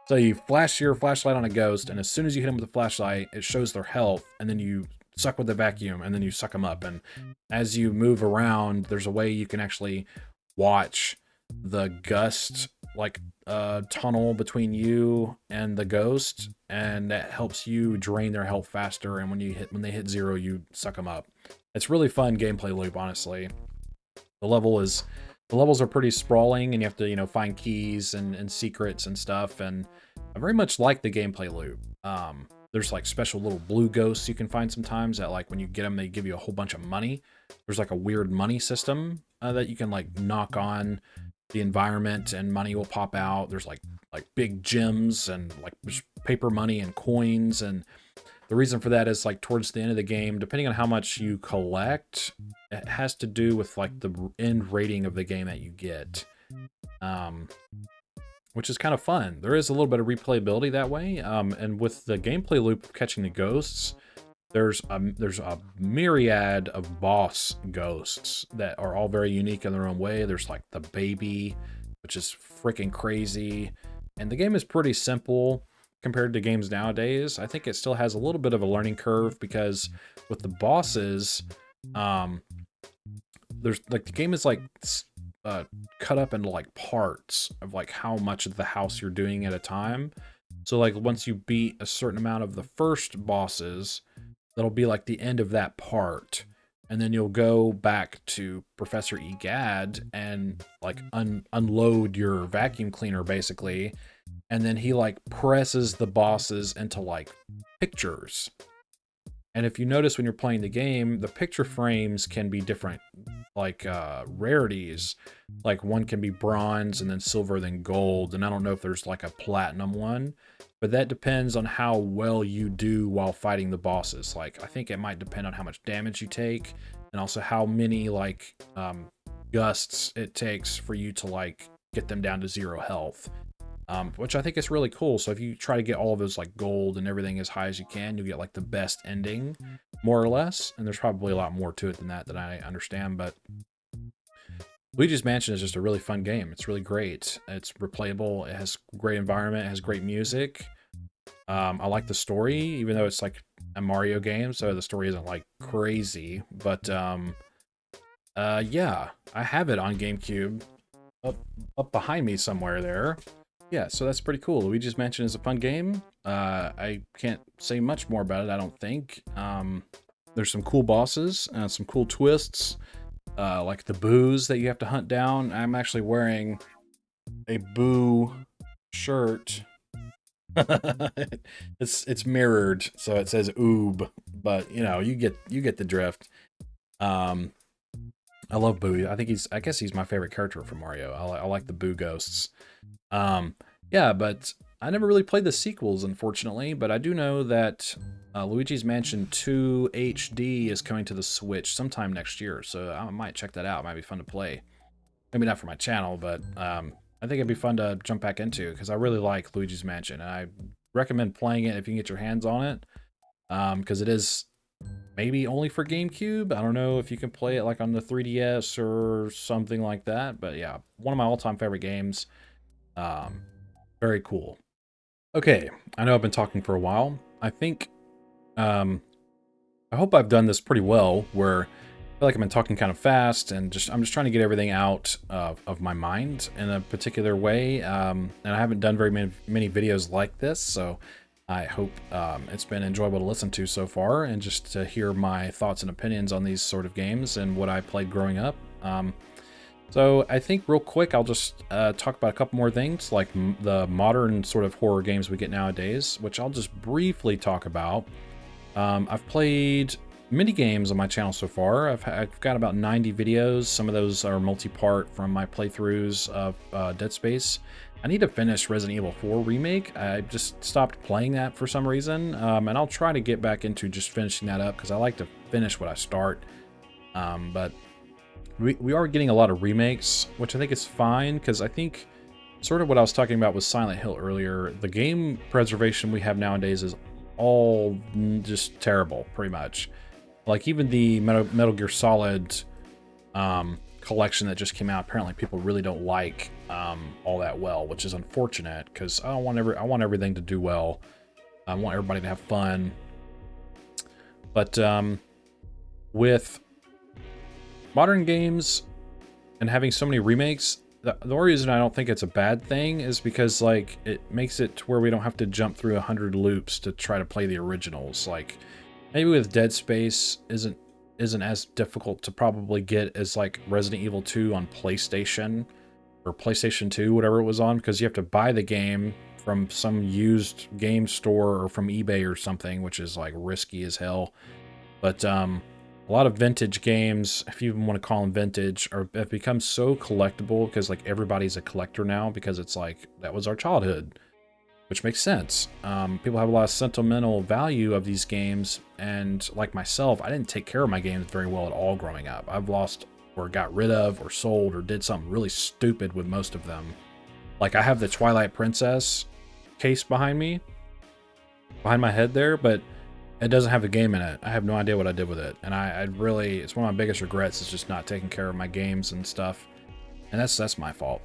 So you flash your flashlight on a ghost, and as soon as you hit them with the flashlight, it shows their health, and then you suck with the vacuum, and then you suck them up. And as you move around, there's a way you can actually watch the gust, like tunnel between you and the ghost, and that helps you drain their health faster. And when they hit 0, you suck them up. It's really fun gameplay loop, honestly. The levels are pretty sprawling, and you have to, you know, find keys and secrets and stuff. And I very much like the gameplay loop. There's like special little blue ghosts you can find sometimes that, like, when you get them, they give you a whole bunch of money. There's like a weird money system that you can like knock on the environment and money will pop out. There's like big gems and like paper money and coins. And the reason for that is, like, towards the end of the game, depending on how much you collect, it has to do with like the end rating of the game that you get, which is kind of fun. There is a little bit of replayability that way, and with the gameplay loop of catching the ghosts, there's a myriad of boss ghosts that are all very unique in their own way. There's like the baby, which is freaking crazy, and the game is pretty simple compared to games nowadays. I think it still has a little bit of a learning curve, because with the bosses, there's like, the game is like cut up into like parts of like how much of the house you're doing at a time. So like once you beat a certain amount of the first bosses, that'll be like the end of that part, and then you'll go back to Professor Egad and like unload your vacuum cleaner basically, and then he like presses the bosses into like pictures. And if you notice when you're playing the game, the picture frames can be different, like rarities. Like one can be bronze, and then silver, then gold, and I don't know if there's like a platinum one, but that depends on how well you do while fighting the bosses. Like, I think it might depend on how much damage you take, and also how many like gusts it takes for you to like get them down to 0 health. Which I think is really cool. So if you try to get all of those like gold and everything as high as you can, you'll get like the best ending, more or less. And there's probably a lot more to it than that I understand. But Luigi's Mansion is just a really fun game. It's really great. It's replayable. It has great environment. It has great music. I like the story, even though it's like a Mario game, so the story isn't like crazy. But yeah, I have it on GameCube up behind me somewhere there. Yeah, so that's pretty cool. Luigi's Mansion is a fun game. I can't say much more about it, I don't think. There's some cool bosses, some cool twists, like the boos that you have to hunt down. I'm actually wearing a boo shirt. It's mirrored, so it says oob, but you know, you get the drift. I love Boo. I guess he's my favorite character from Mario. I like the Boo ghosts. Yeah, but I never really played the sequels, unfortunately, but I do know that Luigi's Mansion 2 HD is coming to the Switch sometime next year, so I might check that out. It might be fun to play. Maybe not for my channel, but I think it'd be fun to jump back into, because I really like Luigi's Mansion, and I recommend playing it if you can get your hands on it, because it is maybe only for GameCube. I don't know if you can play it like on the 3DS or something like that, but yeah, one of my all-time favorite games. Very cool. Okay, I know I've been talking for a while. I think, I hope I've done this pretty well, where feel like I've been talking kind of fast, and I'm just trying to get everything out of my mind in a particular way. And I haven't done very many videos like this, so I hope it's been enjoyable to listen to so far, and just to hear my thoughts and opinions on these sort of games and what I played growing up. So I think real quick, I'll just talk about a couple more things, like the modern sort of horror games we get nowadays, which I'll just briefly talk about. I've played mini games on my channel so far. I've got about 90 videos. Some of those are multi-part from my playthroughs of Dead Space. I need to finish Resident Evil 4 Remake. I just stopped playing that for some reason, and I'll try to get back into just finishing that up because I like to finish what I start. But we are getting a lot of remakes, which I think is fine, because I think sort of what I was talking about with Silent Hill earlier, the game preservation we have nowadays is all just terrible, pretty much. Like even the Metal Gear Solid collection that just came out, apparently people really don't like all that well, which is unfortunate, because I want everything to do well. I want everybody to have fun. But with modern games and having so many remakes, the reason I don't think it's a bad thing is because, like, it makes it to where we don't have to jump through 100 loops to try to play the originals. Like, maybe with Dead Space isn't as difficult to probably get as like Resident Evil 2 on PlayStation or PlayStation 2, whatever it was on, because you have to buy the game from some used game store or from eBay or something, which is like risky as hell. But a lot of vintage games, if you even want to call them vintage, have become so collectible because like everybody's a collector now, because it's like that was our childhood, which makes sense. People have a lot of sentimental value of these games, and like myself, I didn't take care of my games very well at all growing up. I've lost or got rid of or sold or did something really stupid with most of them. Like I have the Twilight Princess case behind my head there, but it doesn't have a game in it. I have no idea what I did with it. And I really, it's one of my biggest regrets is just not taking care of my games and stuff. And that's my fault.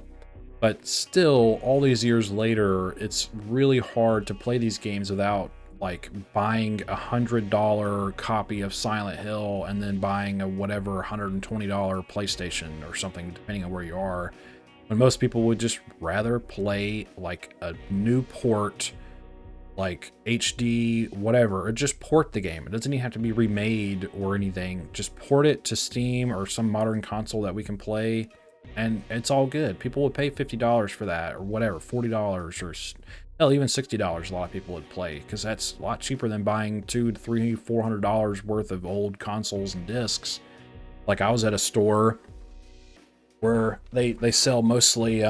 But still, all these years later, it's really hard to play these games without like buying $100 copy of Silent Hill and then buying a whatever $120 PlayStation or something, depending on where you are. When most people would just rather play like a new port, like HD, whatever, or just port the game. It doesn't even have to be remade or anything. Just port it to Steam or some modern console that we can play, and it's all good. People would pay $50 for that, or whatever, $40, or hell, even $60. A lot of people would play, because that's a lot cheaper than buying $200, $300, $400 worth of old consoles and discs. Like I was at a store where they sell mostly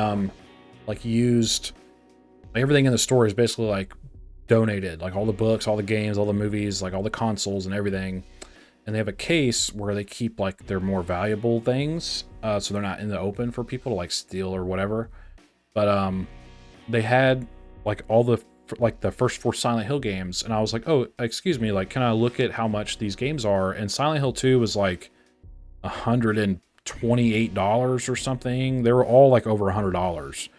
like used. Everything in the store is basically like donated, like all the books, all the games, all the movies, like all the consoles and everything. And they have a case where they keep like their more valuable things, so they're not in the open for people to like steal or whatever. But they had like all the first 4 Silent Hill games, and I was like, oh, excuse me, like, can I look at how much these games are? And Silent Hill 2 was like $128 or something. They were all like over $100.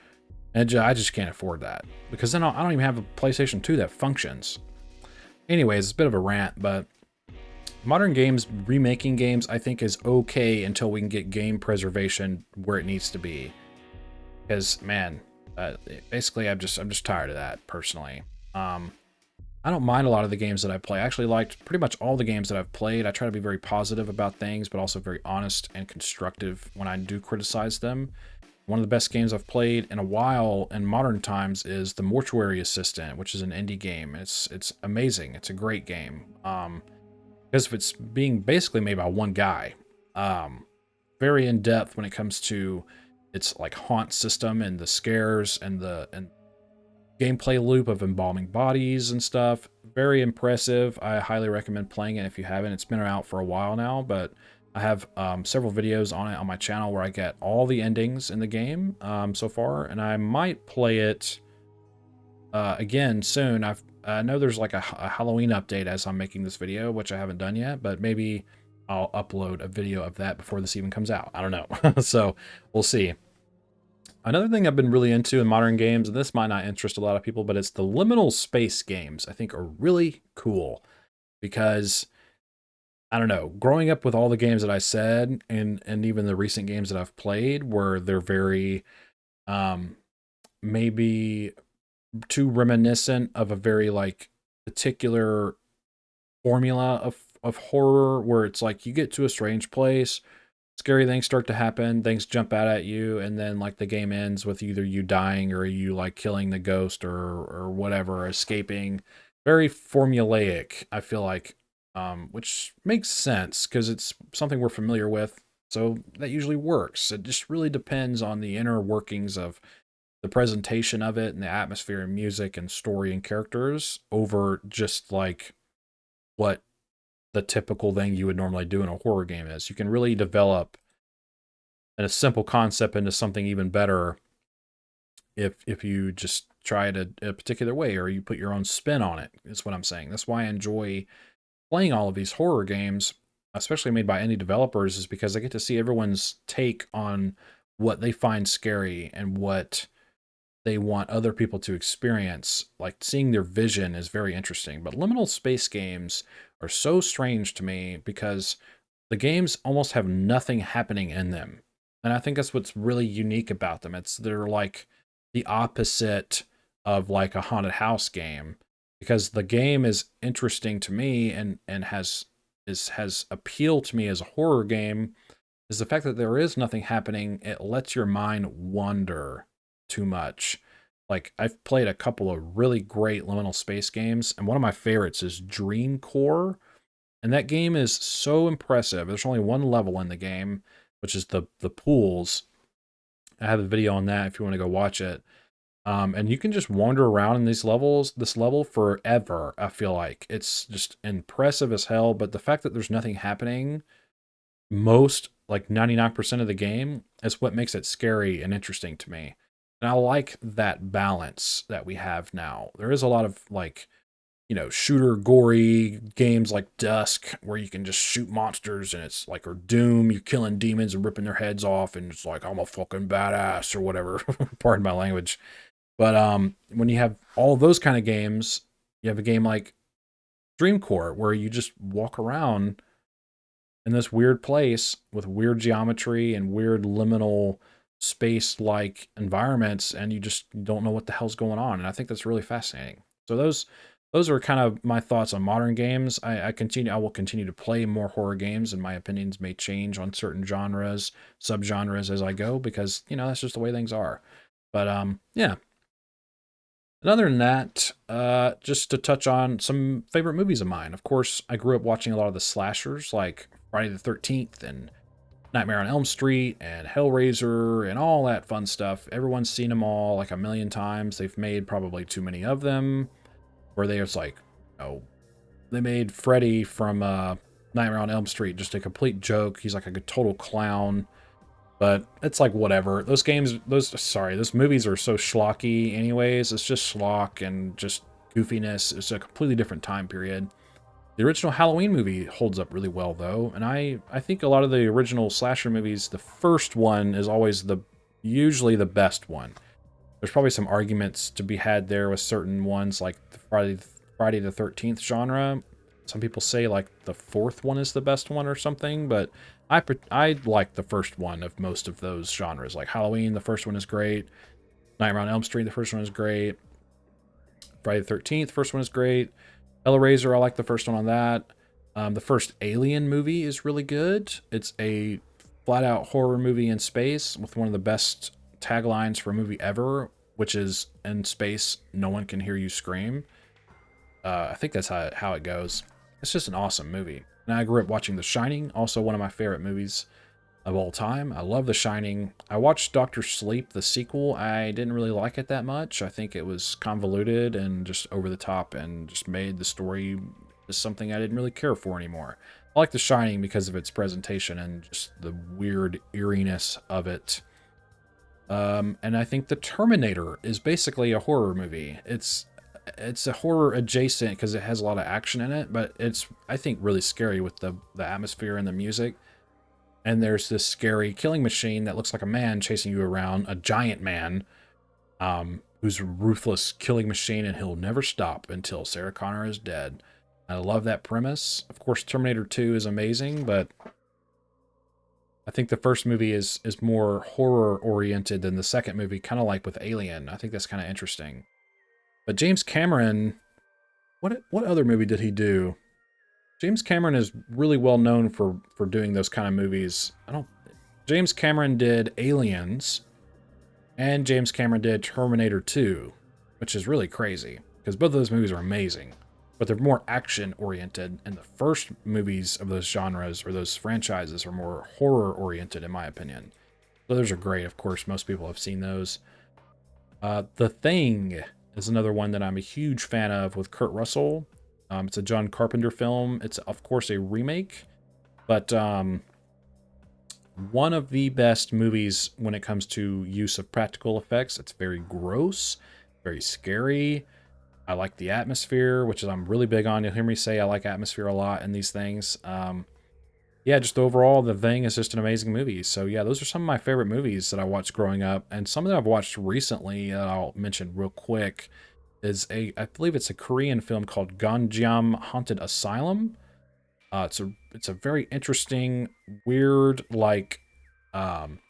And I just can't afford that, because then I don't even have a PlayStation 2 that functions. Anyways, it's a bit of a rant, but modern games, remaking games, I think is okay until we can get game preservation where it needs to be. Because, man, basically I'm just tired of that, personally. I don't mind a lot of the games that I play. I actually liked pretty much all the games that I've played. I try to be very positive about things, but also very honest and constructive when I do criticize them. One of the best games I've played in a while in modern times is The Mortuary Assistant, which is an indie game. It's amazing. It's a great game. Because it's being basically made by one guy. Very in depth when it comes to its like haunt system and the scares and the gameplay loop of embalming bodies and stuff. Very impressive. I highly recommend playing it if you haven't. It's been out for a while now, but I have several videos on it on my channel where I get all the endings in the game so far, and I might play it again soon. I know there's like a Halloween update as I'm making this video, which I haven't done yet, but maybe I'll upload a video of that before this even comes out. I don't know. So we'll see. Another thing I've been really into in modern games, and this might not interest a lot of people, but it's the liminal space games. I think are really cool because I don't know, growing up with all the games that I said, and even the recent games that I've played, where they're very um, maybe too reminiscent of a very like particular formula of horror, where it's like you get to a strange place, scary things start to happen, things jump out at you, and then like the game ends with either you dying or you like killing the ghost or whatever, escaping. Very formulaic, I feel like, which makes sense because it's something we're familiar with. So that usually works. It just really depends on the inner workings of the presentation of it and the atmosphere and music and story and characters over just like what the typical thing you would normally do in a horror game is. You can really develop a simple concept into something even better if you just try it a particular way or you put your own spin on it, is what I'm saying. That's why I enjoy playing all of these horror games, especially made by indie developers, is because I get to see everyone's take on what they find scary and what they want other people to experience. Like seeing their vision is very interesting. But liminal space games are so strange to me because the games almost have nothing happening in them. And I think that's what's really unique about them. They're like the opposite of like a haunted house game, because the game is interesting to me and has appeal to me as a horror game, is the fact that there is nothing happening. It lets your mind wander too much. Like I've played a couple of really great liminal space games, and one of my favorites is Dream Core. And that game is so impressive. There's only one level in the game, which is the pools. I have a video on that if you want to go watch it. And you can just wander around in this level forever. I feel like it's just impressive as hell. But the fact that there's nothing happening most, like 99% of the game, is what makes it scary and interesting to me. And I like that balance that we have now. There is a lot of like, shooter gory games like Dusk, where you can just shoot monsters and it's like, or Doom, you're killing demons and ripping their heads off and it's like, I'm a fucking badass or whatever. Pardon my language. But when you have all those kind of games, you have a game like Dreamcore where you just walk around in this weird place with weird geometry and weird liminal space like environments, and you just don't know what the hell's going on. And I think that's really fascinating. So those are kind of my thoughts on modern games. I will continue to play more horror games, and my opinions may change on certain genres, subgenres as I go, because that's just the way things are. But yeah. And other than that, just to touch on some favorite movies of mine. Of course, I grew up watching a lot of the slashers like Friday the 13th and Nightmare on Elm Street and Hellraiser and all that fun stuff. Everyone's seen them all like a million times. They've made probably too many of them, where they was like, they made Freddy from Nightmare on Elm Street just a complete joke. He's like a total clown. But it's like whatever. Those movies are so schlocky anyways. It's just schlock and just goofiness. It's a completely different time period. The original Halloween movie holds up really well though, and I think a lot of the original slasher movies, the first one is always usually the best one. There's probably some arguments to be had there with certain ones like the Friday the 13th genre. Some people say like the fourth one is the best one or something, but I like the first one of most of those genres. Like Halloween, the first one is great. Nightmare on Elm Street, the first one is great. Friday the 13th, first one is great. Hellraiser, I like the first one on that. The first Alien movie is really good. It's a flat-out horror movie in space with one of the best taglines for a movie ever, which is, in space, no one can hear you scream. I think that's how it goes. It's just an awesome movie. And I grew up watching The Shining, also one of my favorite movies of all time. I love The Shining. I watched Doctor Sleep, the sequel. I didn't really like it that much. I think it was convoluted and just over the top and just made the story just something I didn't really care for anymore. I like The Shining because of its presentation and just the weird eeriness of it. And I think The Terminator is basically a horror movie. It's a horror adjacent because it has a lot of action in it, but it's, I think, really scary with the atmosphere and the music. And there's this scary killing machine that looks like a man chasing you around, a giant man, who's a ruthless killing machine, and he'll never stop until Sarah Connor is dead. I love that premise. Of course, Terminator 2 is amazing, but I think the first movie is more horror oriented than the second movie, kind of like with Alien. I think that's kind of interesting. But James Cameron, what other movie did he do? James Cameron is really well known for doing those kind of movies. I don't. James Cameron did Aliens, and James Cameron did Terminator 2, which is really crazy because both of those movies are amazing, but they're more action oriented, and the first movies of those genres or those franchises are more horror oriented, in my opinion. So those are great. Of course, most people have seen those. The Thing is another one that I'm a huge fan of with Kurt Russell. It's a John Carpenter film. It's, of course, a remake, but one of the best movies when it comes to use of practical effects. It's very gross, very scary. I like the atmosphere, which is I'm really big on. You'll hear me say I like atmosphere a lot in these things. Yeah, just overall, The Thing is just an amazing movie. So yeah, those are some of my favorite movies that I watched growing up, and some that I've watched recently. I'll mention real quick is I believe it's a Korean film called Ganjam Haunted Asylum. It's a very interesting, weird, like um,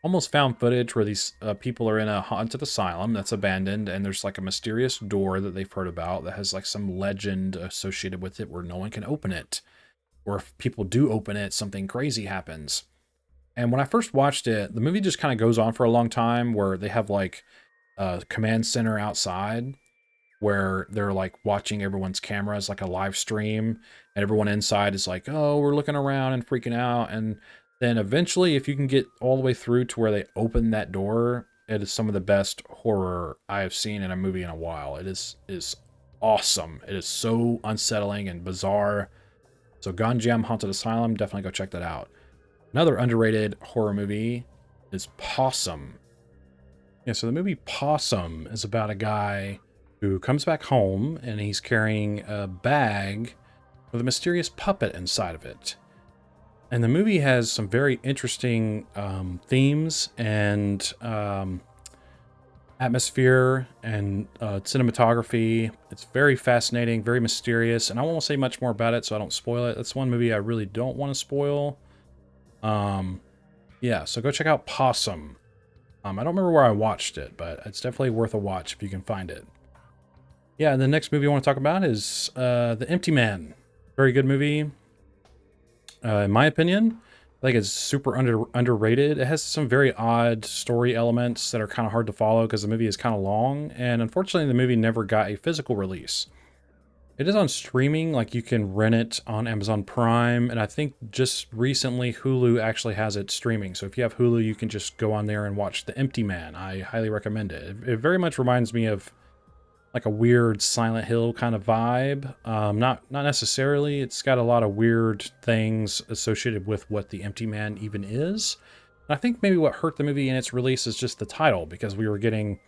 almost found footage where these people are in a haunted asylum that's abandoned, and there's like a mysterious door that they've heard about that has like some legend associated with it where no one can open it, or if people do open it, something crazy happens. And when I first watched it, the movie just kind of goes on for a long time where they have like a command center outside where they're like watching everyone's cameras like a live stream, and everyone inside is like, oh, we're looking around and freaking out. And then eventually, if you can get all the way through to where they open that door, it is some of the best horror I have seen in a movie in a while. It is awesome. It is so unsettling and bizarre. So Ganjam Haunted Asylum, definitely go check that out. Another underrated horror movie is Possum. Yeah, so the movie Possum is about a guy who comes back home and he's carrying a bag with a mysterious puppet inside of it. And the movie has some very interesting themes and atmosphere and cinematography. It's very fascinating, very mysterious, and I won't say much more about it so I don't spoil it. That's one movie I really don't want to spoil. Yeah, so go check out Possum. I don't remember where I watched it, but it's definitely worth a watch if you can find it. Yeah, and the next movie I want to talk about is The Empty Man. Very good movie. In my opinion, I think it's super underrated. It has some very odd story elements that are kind of hard to follow because the movie is kind of long, and unfortunately the movie never got a physical release. It is on streaming, like you can rent it on Amazon Prime, and I think just recently Hulu actually has it streaming. So if you have Hulu, you can just go on there and watch The Empty Man. I highly recommend it. It very much reminds me of like a weird Silent Hill kind of vibe. Not necessarily. It's got a lot of weird things associated with what The Empty Man even is. And I think maybe what hurt the movie in its release is just the title, because we were getting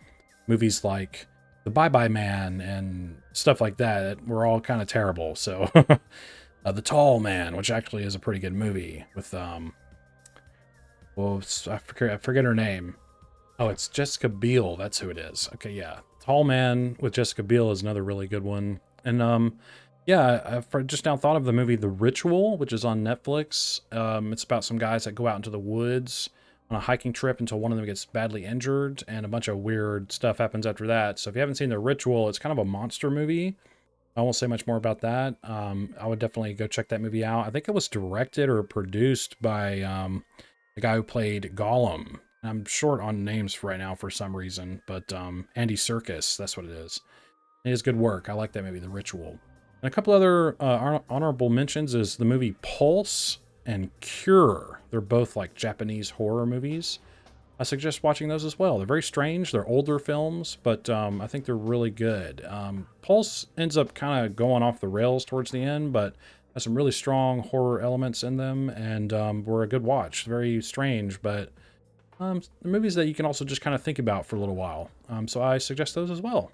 movies like The Bye Bye Man and stuff like that were all kind of terrible. So The Tall Man, which actually is a pretty good movie with well, I forget her name. Oh, it's Jessica Biel. That's who it is. Okay, yeah. Tall Man with Jessica Biel is another really good one. And yeah, I just now thought of the movie The Ritual, which is on Netflix. It's about some guys that go out into the woods on a hiking trip until one of them gets badly injured, and a bunch of weird stuff happens after that. So if you haven't seen The Ritual, it's kind of a monster movie. I won't say much more about that. I would definitely go check that movie out. I think it was directed or produced by the guy who played Gollum. I'm short on names for right now for some reason, but Andy Serkis, that's what it is. It is good work. I like that movie, The Ritual. And a couple other honorable mentions is the movie Pulse and Cure. They're both like Japanese horror movies. I suggest watching those as well. They're very strange. They're older films, but I think they're really good. Pulse ends up kind of going off the rails towards the end, but has some really strong horror elements in them, and were a good watch. Very strange, but the movies that you can also just kind of think about for a little while. So I suggest those as well.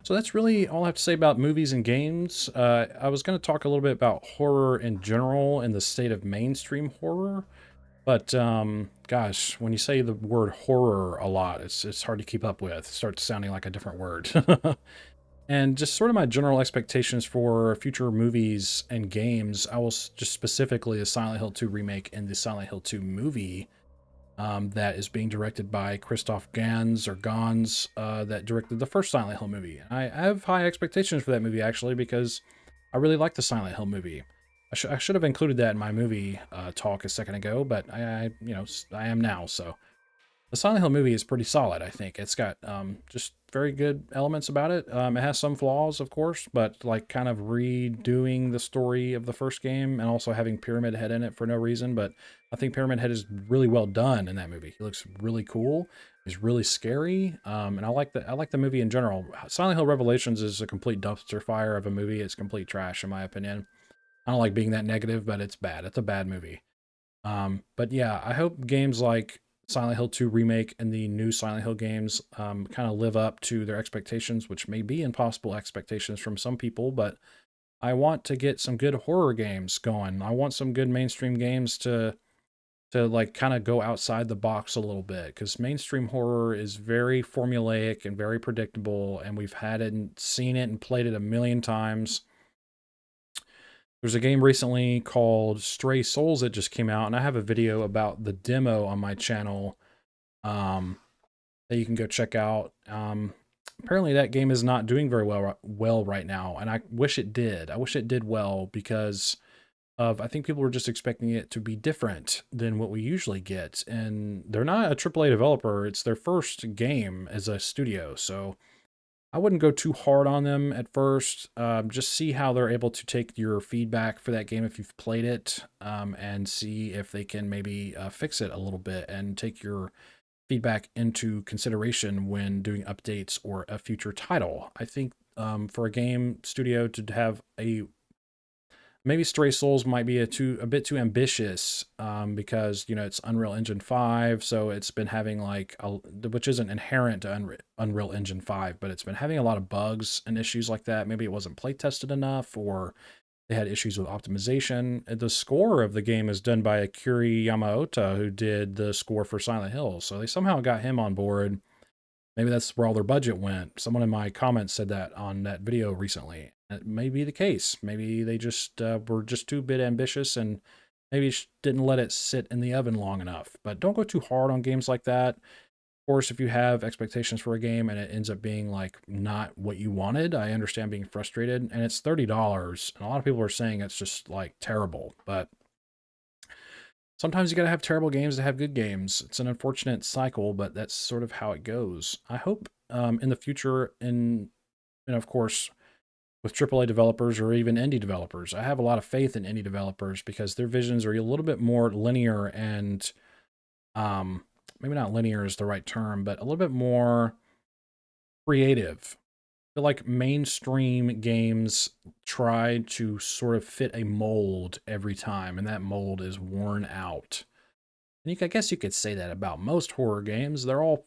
So that's really all I have to say about movies and games. I was going to talk a little bit about horror in general and the state of mainstream horror. But gosh, when you say the word horror a lot, it's hard to keep up with. It starts sounding like a different word. And just sort of my general expectations for future movies and games. I will just specifically the Silent Hill 2 remake and the Silent Hill 2 movie that is being directed by Christoph Gans or Gans that directed the first Silent Hill movie. And I have high expectations for that movie actually because I really like the Silent Hill movie. I should have included that in my movie talk a second ago, but I am now. So the Silent Hill movie is pretty solid, I think. It's got just very good elements about it. It has some flaws, of course, but like kind of redoing the story of the first game and also having Pyramid Head in it for no reason. But I think Pyramid Head is really well done in that movie. He looks really cool. He's really scary, and I like the movie in general. Silent Hill Revelations is a complete dumpster fire of a movie. It's complete trash in my opinion. I don't like being that negative, but it's bad. It's a bad movie. But yeah, I hope games like Silent Hill 2 Remake and the new Silent Hill games kind of live up to their expectations, which may be impossible expectations from some people, but I want to get some good horror games going. I want some good mainstream games to like kind of go outside the box a little bit because mainstream horror is very formulaic and very predictable, and we've had it and seen it and played it a million times. There's a game recently called Stray Souls that just came out, and I have a video about the demo on my channel um, that you can go check out. Apparently, that game is not doing very well right now, and I wish it did. I wish it did well because I think people were just expecting it to be different than what we usually get, and they're not a AAA developer. It's their first game as a studio, so I wouldn't go too hard on them at first. Just see how they're able to take your feedback for that game if you've played it, and see if they can maybe fix it a little bit and take your feedback into consideration when doing updates or a future title. I think for a game studio to have a maybe Stray Souls might be a bit too ambitious because it's Unreal Engine 5, so it's been having which isn't inherent to Unreal Engine 5, but it's been having a lot of bugs and issues like that. Maybe it wasn't play tested enough, or they had issues with optimization. The score of the game is done by Akira Yamaoka, who did the score for Silent Hill, so they somehow got him on board. Maybe that's where all their budget went. Someone in my comments said that on that video recently. It may be the case. Maybe they just were just too bit ambitious and maybe didn't let it sit in the oven long enough. But don't go too hard on games like that. Of course, if you have expectations for a game and it ends up being like not what you wanted, I understand being frustrated. And it's $30, and a lot of people are saying it's just like terrible. But sometimes you got to have terrible games to have good games. It's an unfortunate cycle, but that's sort of how it goes. I hope in the future, and of course, with AAA developers or even indie developers, I have a lot of faith in indie developers because their visions are a little bit more linear and um, maybe not linear is the right term, but a little bit more creative. I feel like mainstream games try to sort of fit a mold every time, and that mold is worn out. And I guess you could say that about most horror games. They're all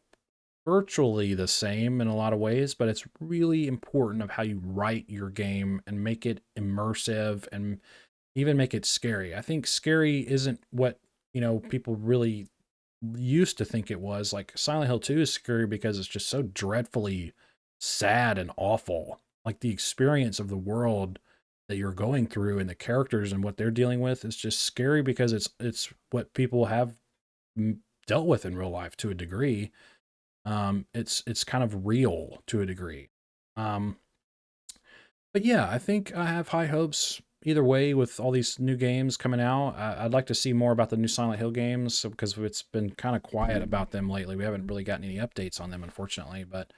virtually the same in a lot of ways, but it's really important of how you write your game and make it immersive and even make it scary. I think scary isn't what, people really used to think it was. Like Silent Hill 2 is scary because it's just so dreadfully sad and awful. Like the experience of the world that you're going through and the characters and what they're dealing with is just scary because it's what people have dealt with in real life to a degree. It's kind of real to a degree. Um, but yeah, I think I have high hopes either way with all these new games coming out. I'd like to see more about the new Silent Hill games because it's been kind of quiet about them lately. We haven't really gotten any updates on them, unfortunately. But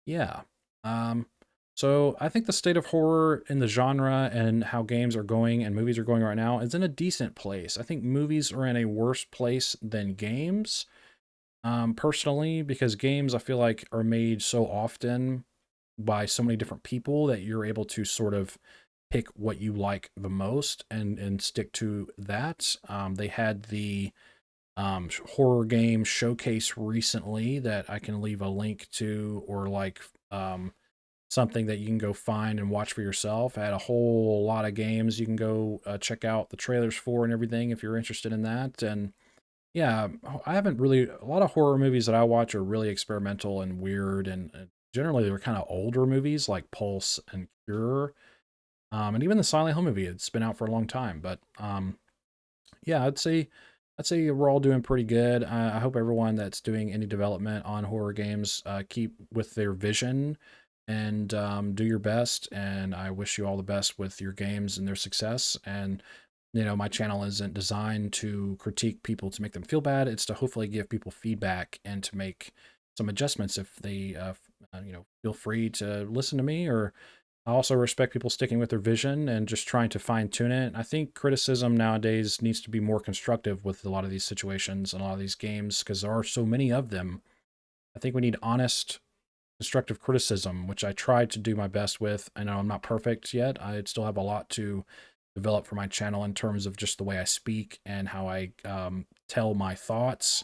yeah. Um, so I think the state of horror in the genre and how games are going and movies are going right now is in a decent place. I think movies are in a worse place than games, personally, because games I feel like are made so often by so many different people that you're able to sort of pick what you like the most and stick to that. They had the horror game showcase recently that I can leave a link to, or like something that you can go find and watch for yourself. I had a whole lot of games you can go check out the trailers for and everything if you're interested in that. And yeah, I haven't really, a lot of horror movies that I watch are really experimental and weird and generally they were kind of older movies like Pulse and Cure, and even the Silent Hill movie. It's been out for a long time, but yeah, I'd say we're all doing pretty good. I hope everyone that's doing any development on horror games keep with their vision and do your best. And I wish you all the best with your games and their success. And my channel isn't designed to critique people to make them feel bad. It's to hopefully give people feedback and to make some adjustments if they, feel free to listen to me. Or I also respect people sticking with their vision and just trying to fine tune it. I think criticism nowadays needs to be more constructive with a lot of these situations and a lot of these games because there are so many of them. I think we need honest, constructive criticism, which I tried to do my best with. I know I'm not perfect yet. I still have a lot to develop for my channel in terms of just the way I speak and how I tell my thoughts.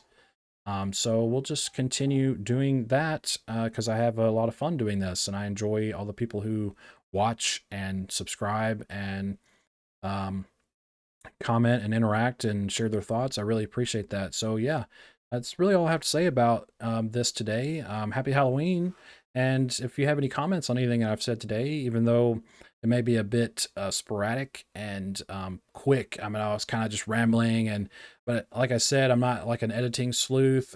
So we'll just continue doing that because I have a lot of fun doing this, and I enjoy all the people who watch and subscribe and um, comment and interact and share their thoughts. I really appreciate that. So yeah, that's really all I have to say about this today. Happy Halloween. And if you have any comments on anything that I've said today, even though it may be a bit sporadic and quick, I mean, I was kind of just rambling, but like I said, I'm not like an editing sleuth.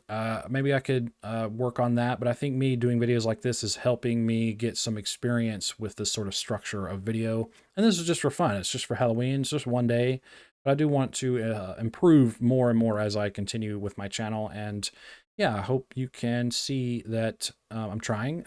Maybe I could work on that, but I think me doing videos like this is helping me get some experience with this sort of structure of video. And this is just for fun. It's just for Halloween. It's just one day. But I do want to improve more and more as I continue with my channel. And yeah, I hope you can see that I'm trying.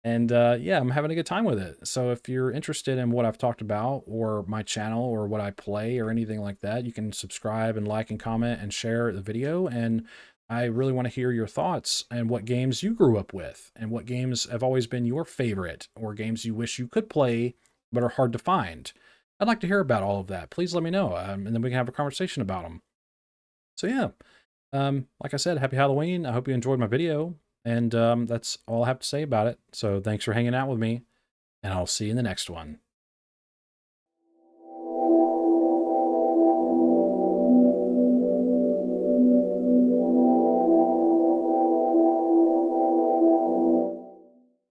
And yeah, I'm having a good time with it. So if you're interested in what I've talked about or my channel or what I play or anything like that, you can subscribe and like and comment and share the video. And I really want to hear your thoughts and what games you grew up with and what games have always been your favorite or games you wish you could play but are hard to find. I'd like to hear about all of that. Please let me know, and then we can have a conversation about them. So yeah, like I said, happy Halloween. I hope you enjoyed my video, and that's all I have to say about it. So thanks for hanging out with me, and I'll see you in the next one.